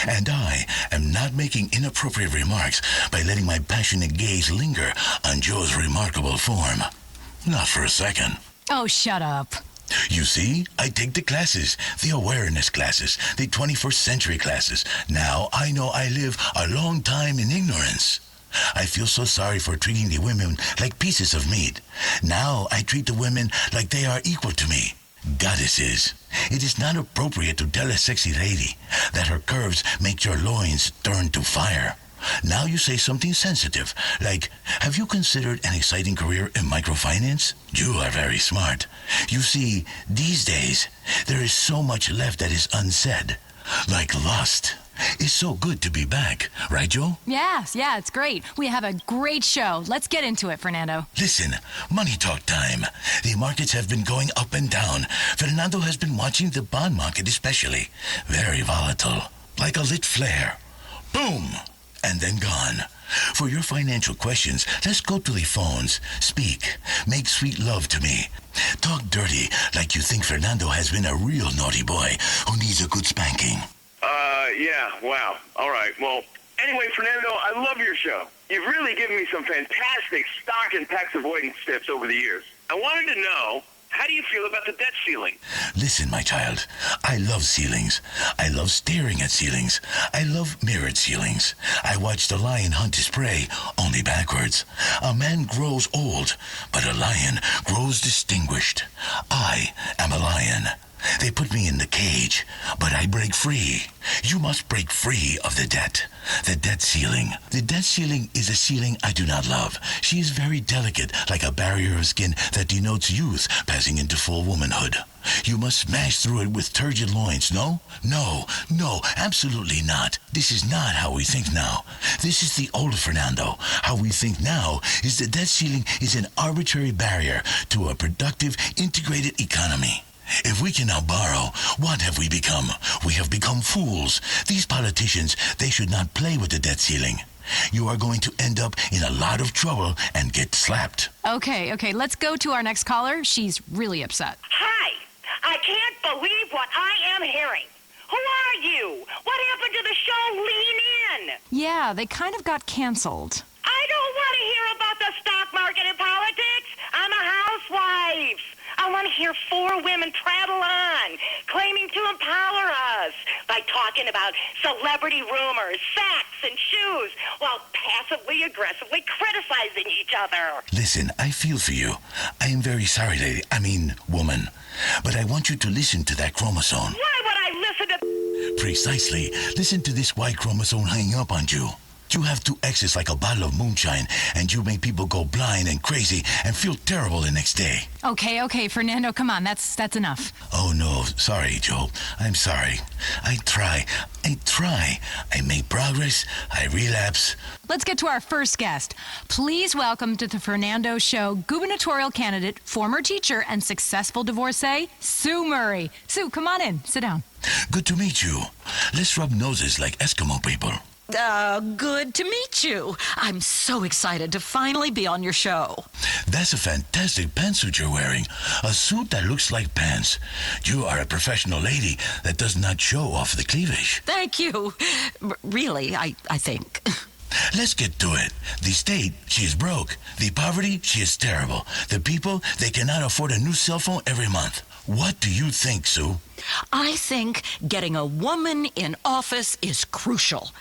And I am not making inappropriate remarks by letting my passionate gaze linger on Joe's remarkable form. Not for a second. Oh, shut up. You see, I take the classes, the awareness classes, the 21st century classes. Now I know I live a long time in ignorance. I feel so sorry for treating the women like pieces of meat. Now I treat the women like they are equal to me. Goddesses. It is not appropriate to tell a sexy lady that her curves make your loins turn to fire. Now you say something sensitive, like, have you considered an exciting career in microfinance? You are very smart. You see, these days, there is so much left that is unsaid, like lust. It's so good to be back, right, Joe? Yes, yeah, it's great. We have a great show. Let's get into it, Fernando. Listen, money talk time. The markets have been going up and down. Fernando has been watching the bond market especially. Very volatile, like a lit flare. Boom! And then gone. For your financial questions, let's go to the phones. Speak. Make sweet love to me. Talk dirty like you think Fernando has been a real naughty boy who needs a good spanking. Yeah, wow. All right. Well, anyway, Fernando, I love your show. You've really given me some fantastic stock and tax avoidance tips over the years. I wanted to know, how do you feel about the debt ceiling? Listen, my child, I love ceilings. I love staring at ceilings. I love mirrored ceilings. I watch the lion hunt his prey, only backwards. A man grows old, but a lion grows distinguished. I am a lion. They put me in the cage, but I break free. You must break free of the debt ceiling. The debt ceiling is a ceiling I do not love. She is very delicate, like a barrier of skin that denotes youth passing into full womanhood. You must smash through it with turgid loins, no? No, absolutely not. This is not how we think now. This is the old Fernando. How we think now is the debt ceiling is an arbitrary barrier to a productive, integrated economy. If we can now borrow, what have we become? We have become fools. These politicians, they should not play with the debt ceiling. You are going to end up in a lot of trouble and get slapped. Okay, let's go to our next caller. She's really upset. Hi, I can't believe what I am hearing. Who are you? What happened to the show Lean In? Yeah, they kind of got canceled. I don't want to hear about the stock market and politics. I'm a housewife. I want to hear 4 women prattle on, claiming to empower us by talking about celebrity rumors, sex, and shoes, while passively aggressively criticizing each other. Listen, I feel for you. I am very sorry, lady. Woman. But I want you to listen to that chromosome. Why would I listen to... Precisely. Listen to this Y chromosome hanging up on you. You have 2 X's like a bottle of moonshine, and you make people go blind and crazy and feel terrible the next day. Okay, Fernando, come on, that's enough. Oh, no, sorry, Joe. I'm sorry. I try. I make progress. I relapse. Let's get to our first guest. Please welcome to the Fernando Show gubernatorial candidate, former teacher, and successful divorcee, Sue Murray. Sue, come on in. Sit down. Good to meet you. Let's rub noses like Eskimo people. Good to meet you. I'm so excited to finally be on your show. That's a fantastic pantsuit you're wearing. A suit that looks like pants. You are a professional lady that does not show off the cleavage. Thank you. Really, I think. Let's get to it. The state, she is broke. The poverty, she is terrible. The people, they cannot afford a new cell phone every month. What do you think, Sue? I think getting a woman in office is crucial.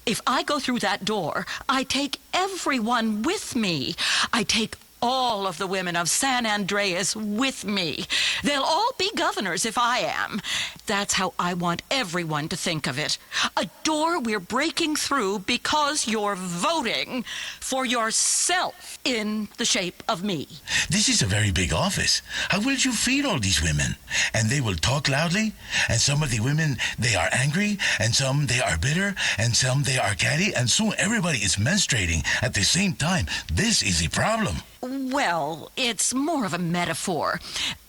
If I go through that door, I take everyone with me. I take all of the women of San Andreas with me. They'll all be governors if I am. That's how I want everyone to think of it. A door we're breaking through because you're voting for yourself in the shape of me. This is a very big office. How will you feed all these women? And they will talk loudly? And some of the women, they are angry, and some they are bitter, and some they are catty, and soon everybody is menstruating at the same time. This is the problem. Well, it's more of a metaphor.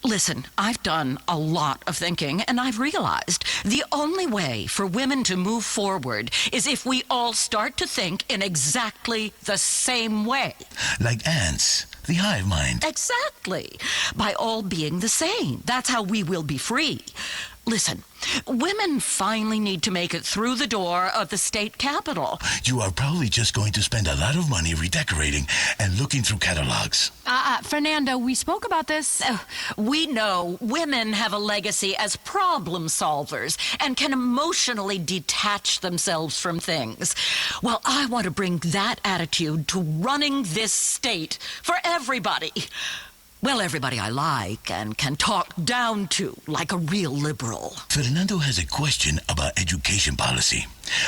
Listen, I've done a lot of thinking, and I've realized the only way for women to move forward is if we all start to think in exactly the same way. Like ants, the hive mind. Exactly. By all being the same. That's how we will be free. Listen, women finally need to make it through the door of the state capitol. You are probably just going to spend a lot of money redecorating and looking through catalogs. Fernando, we spoke about this. We know women have a legacy as problem solvers and can emotionally detach themselves from things. Well, I want to bring that attitude to running this state for everybody. Well, everybody I like and can talk down to like a real liberal. Fernando has a question about education policy.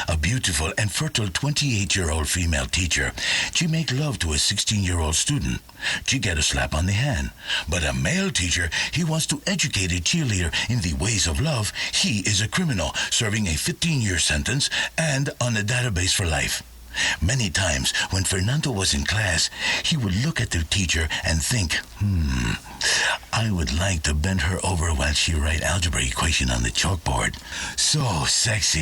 A beautiful and fertile 28-year-old female teacher. She make love to a 16-year-old student. She get a slap on the hand. But a male teacher, he wants to educate a cheerleader in the ways of love. He is a criminal, serving a 15-year sentence and on a database for life. Many times, when Fernando was in class, he would look at the teacher and think, I would like to bend her over while she write algebra equation on the chalkboard. So sexy.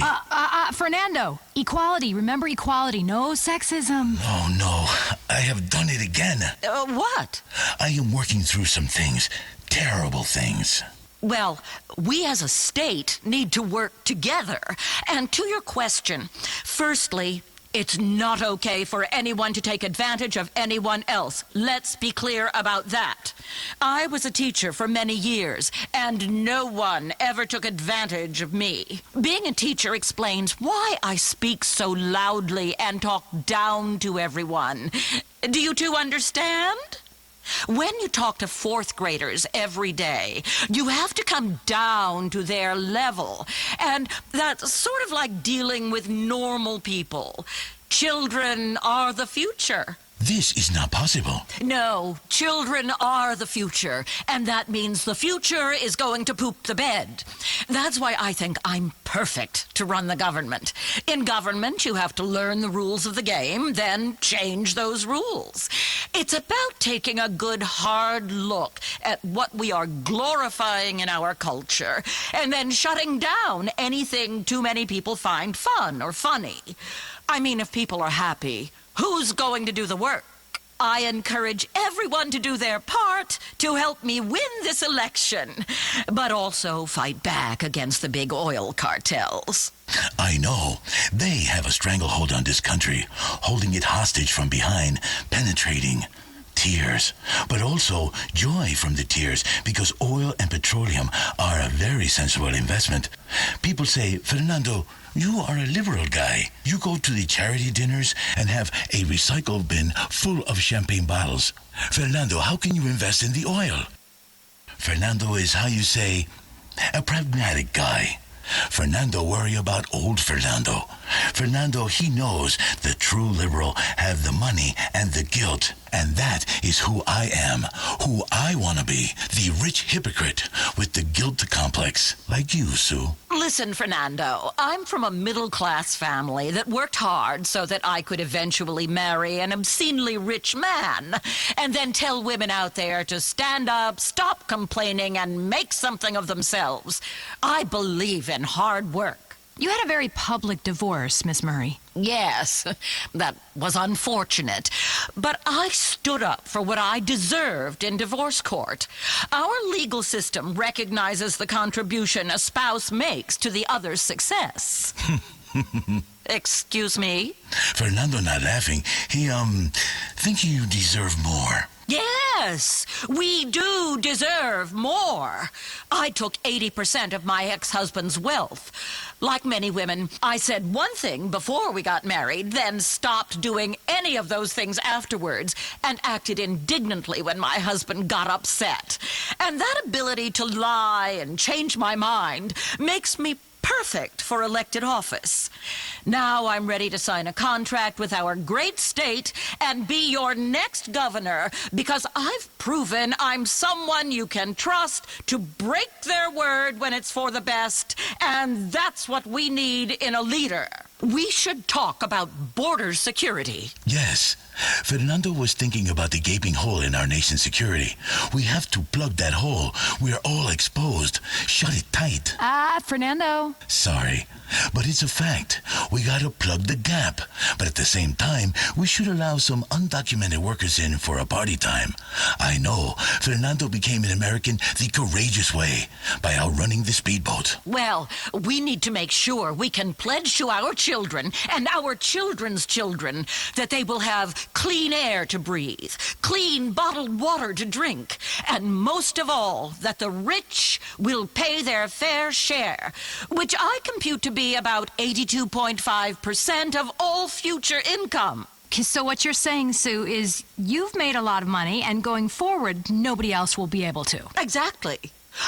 Fernando, equality. Remember equality. No sexism. Oh, no. I have done it again. What? I am working through some things. Terrible things. Well, we as a state need to work together. And to your question, firstly, It's not okay for anyone to take advantage of anyone else. Let's be clear about that. I was a teacher for many years, and no one ever took advantage of me. Being a teacher explains why I speak so loudly and talk down to everyone. Do you two understand? When you talk to fourth graders every day, you have to come down to their level. And that's sort of like dealing with normal people. Children are the future. This is not possible. No, children are the future, and that means the future is going to poop the bed. That's why I think I'm perfect to run the government. In government, you have to learn the rules of the game, then change those rules. It's about taking a good hard look at what we are glorifying in our culture, and then shutting down anything too many people find fun or funny. I mean, if people are happy, who's going to do the work? I encourage everyone to do their part to help me win this election, but also fight back against the big oil cartels. I know. They have a stranglehold on this country, holding it hostage from behind, penetrating. Tears, but also joy from the tears, because oil and petroleum are a very sensible investment. People say, Fernando, you are a liberal guy. You go to the charity dinners and have a recycle bin full of champagne bottles. Fernando, how can you invest in the oil? Fernando is, how you say, a pragmatic guy. Fernando worry about old Fernando. Fernando, he knows the true liberal have the money and the guilt. And that is who I am, who I want to be, the rich hypocrite with the guilt complex, like you, Sue. Listen, Fernando, I'm from a middle-class family that worked hard so that I could eventually marry an obscenely rich man, and then tell women out there to stand up, stop complaining, and make something of themselves. I believe in hard work. You had a very public divorce, Miss Murray. Yes, that was unfortunate. But I stood up for what I deserved in divorce court. Our legal system recognizes the contribution a spouse makes to the other's success. Excuse me? Fernando not laughing. He, think you deserve more. Yes, we do deserve more. I took 80% of my ex-husband's wealth. Like many women, I said one thing before we got married, then stopped doing any of those things afterwards, and acted indignantly when my husband got upset. And that ability to lie and change my mind makes me perfect for elected office. Now I'm ready to sign a contract with our great state and be your next governor, because I've proven I'm someone you can trust to break their word when it's for the best, and that's what we need in a leader. We should talk about border security. Yes. Fernando was thinking about the gaping hole in our nation's security. We have to plug that hole. We're all exposed. Shut it tight. Fernando. Sorry, but it's a fact. We gotta plug the gap. But at the same time, we should allow some undocumented workers in for a party time. I know, Fernando became an American the courageous way, by outrunning the speedboat. Well, we need to make sure we can pledge to our children and our children's children that they will have clean air to breathe, clean bottled water to drink, and most of all, that the rich will pay their fair share, which I compute to be about 82.5% of all future income. So what you're saying, Sue, is you've made a lot of money, and going forward, nobody else will be able to. Exactly.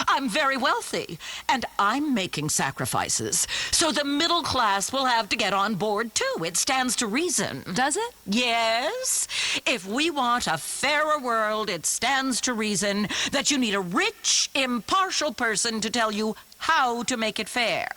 I'm very wealthy, and I'm making sacrifices. So the middle class will have to get on board, too. It stands to reason. Does it? Yes. If we want a fairer world, it stands to reason that you need a rich, impartial person to tell you how to make it fair.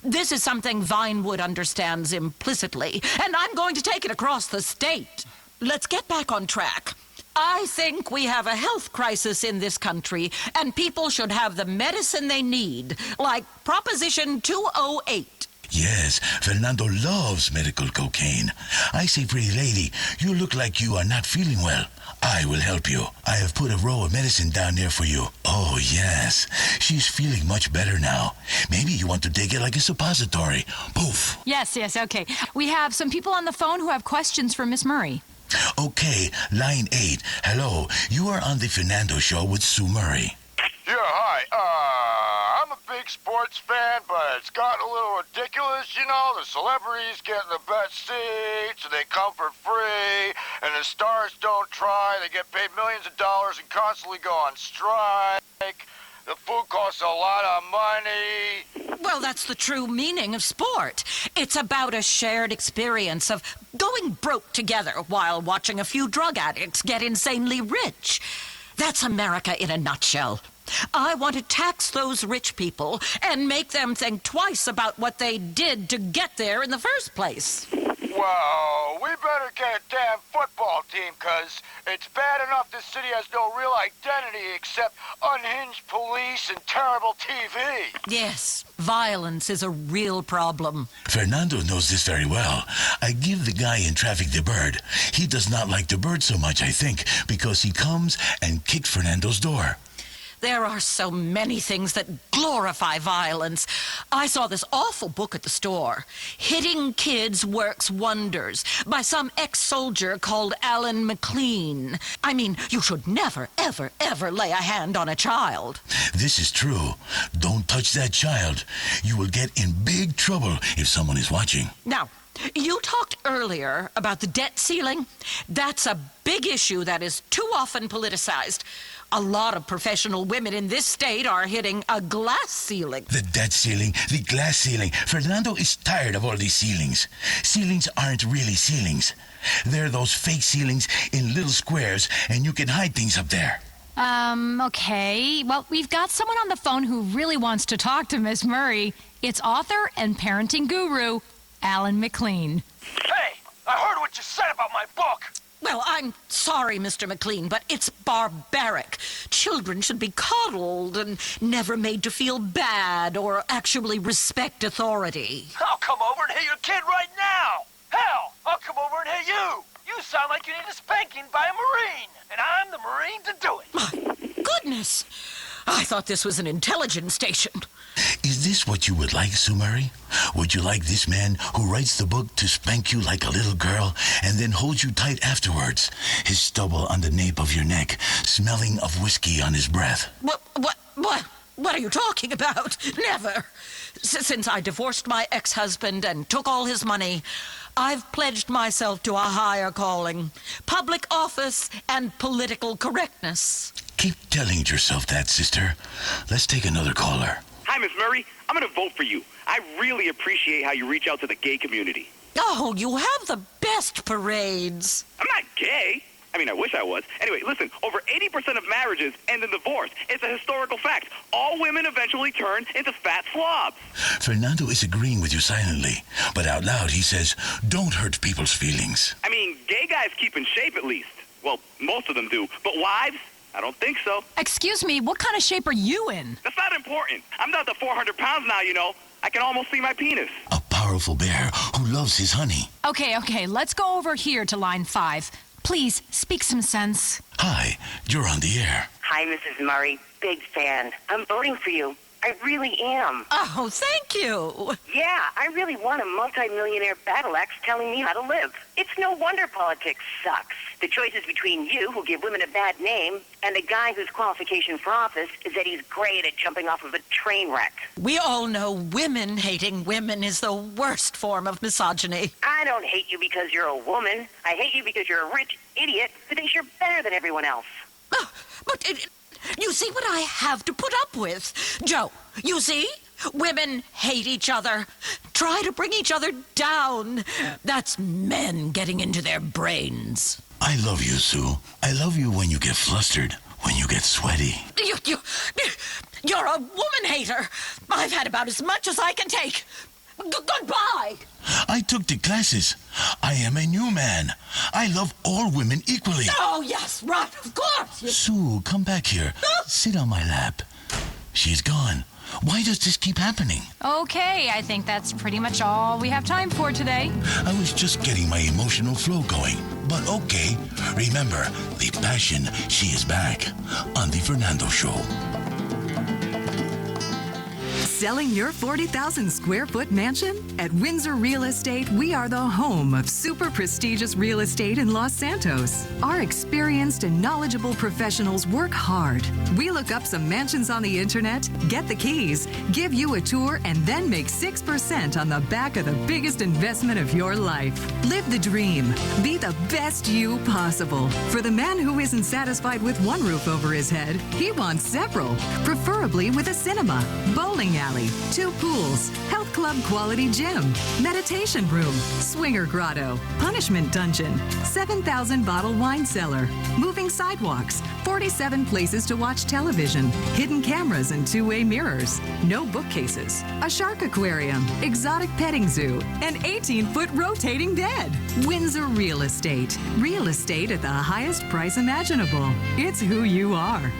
This is something Vinewood understands implicitly, and I'm going to take it across the state. Let's get back on track. I think we have a health crisis in this country, and people should have the medicine they need, like Proposition 208. Yes, Fernando loves medical cocaine. I say, pretty lady, you look like you are not feeling well. I will help you. I have put a roll of medicine down there for you. Oh, yes. She's feeling much better now. Maybe you want to take it like a suppository. Poof. Yes, okay. We have some people on the phone who have questions for Miss Murray. Okay, line 8. Hello, you are on the Fernando Show with Sue Murray. Yeah, hi. I'm a big sports fan, but it's gotten a little ridiculous, you know. The celebrities get the best seats, and they come for free, and the stars don't try. They get paid millions of dollars and constantly go on strike. The food costs a lot of money. Well, that's the true meaning of sport. It's about a shared experience of going broke together while watching a few drug addicts get insanely rich. That's America in a nutshell. I want to tax those rich people and make them think twice about what they did to get there in the first place. Well, we better get a damn football team, because it's bad enough this city has no real identity except unhinged police and terrible TV. Yes, violence is a real problem. Fernando knows this very well. I give the guy in traffic the bird. He does not like the bird so much, I think, because he comes and kicks Fernando's door. There are so many things that glorify violence. I saw this awful book at the store, Hitting Kids Works Wonders, by some ex-soldier called Alan McLean. I mean, you should never, ever, ever lay a hand on a child. This is true. Don't touch that child. You will get in big trouble if someone is watching. Now, you talked earlier about the debt ceiling. That's a big issue that is too often politicized. A lot of professional women in this state are hitting a glass ceiling. The debt ceiling, the glass ceiling. Fernando is tired of all these ceilings. Ceilings aren't really ceilings. They're those fake ceilings in little squares, and you can hide things up there. Okay. Well, we've got someone on the phone who really wants to talk to Miss Murray. It's author and parenting guru, Alan McLean. Hey, I heard what you said about my book. Well, I'm sorry, Mr. McLean, but it's barbaric. Children should be coddled and never made to feel bad or actually respect authority. I'll come over and hit your kid right now. Hell, I'll come over and hit you. You sound like you need a spanking by a Marine, and I'm the Marine to do it. My goodness. I thought this was an intelligence station. Is this what you would like, Sue Murray? Would you like this man who writes the book to spank you like a little girl and then hold you tight afterwards, his stubble on the nape of your neck, smelling of whiskey on his breath? What are you talking about? Never. Since I divorced my ex-husband and took all his money, I've pledged myself to a higher calling, public office and political correctness. Keep telling yourself that, sister. Let's take another caller. Hi, Miss Murray. I'm going to vote for you. I really appreciate how you reach out to the gay community. Oh, you have the best parades. I'm not gay. I mean, I wish I was. Anyway, listen, over 80% of marriages end in divorce. It's a historical fact. All women eventually turn into fat slobs. Fernando is agreeing with you silently, but out loud he says, don't hurt people's feelings. I mean, gay guys keep in shape at least. Well, most of them do. But wives? I don't think so. Excuse me, what kind of shape are you in? That's not important. I'm down to 400 pounds now, you know. I can almost see my penis. A powerful bear who loves his honey. Okay, let's go over here to line 5. Please, speak some sense. Hi, you're on the air. Hi, Mrs. Murray. Big fan. I'm voting for you. I really am. Oh, thank you. Yeah, I really want a multi-millionaire battle axe telling me how to live. It's no wonder politics sucks. The choice is between you, who give women a bad name, and a guy whose qualification for office is that he's great at jumping off of a train wreck. We all know women hating women is the worst form of misogyny. I don't hate you because you're a woman. I hate you because you're a rich idiot who thinks you're better than everyone else. You see what I have to put up with? Joe, you see? Women hate each other, try to bring each other down. That's men getting into their brains. I love you, Sue. I love you when you get flustered, when you get sweaty. You're a woman hater. I've had about as much as I can take. Goodbye. I took the classes. I am a new man. I love all women equally. Oh, yes, right, of course. Sue, come back here. Sit on my lap. She's gone. Why does this keep happening? Okay, I think that's pretty much all we have time for today. I was just getting my emotional flow going. But okay, remember, the passion, she is back on The Fernando Show. Selling your 40,000 square foot mansion? At Windsor Real Estate, we are the home of super prestigious real estate in Los Santos. Our experienced and knowledgeable professionals work hard. We look up some mansions on the internet, get the keys, give you a tour, and then make 6% on the back of the biggest investment of your life. Live the dream. Be the best you possible. For the man who isn't satisfied with one roof over his head, he wants several, preferably with a cinema, bowling alley, 2 pools, health club quality gym, meditation room, swinger grotto, punishment dungeon, 7,000 bottle wine cellar, moving sidewalks, 47 places to watch television, hidden cameras and 2-way mirrors, no bookcases, a shark aquarium, exotic petting zoo, an 18-foot rotating bed. Windsor Real Estate. Real estate at the highest price imaginable. It's who you are.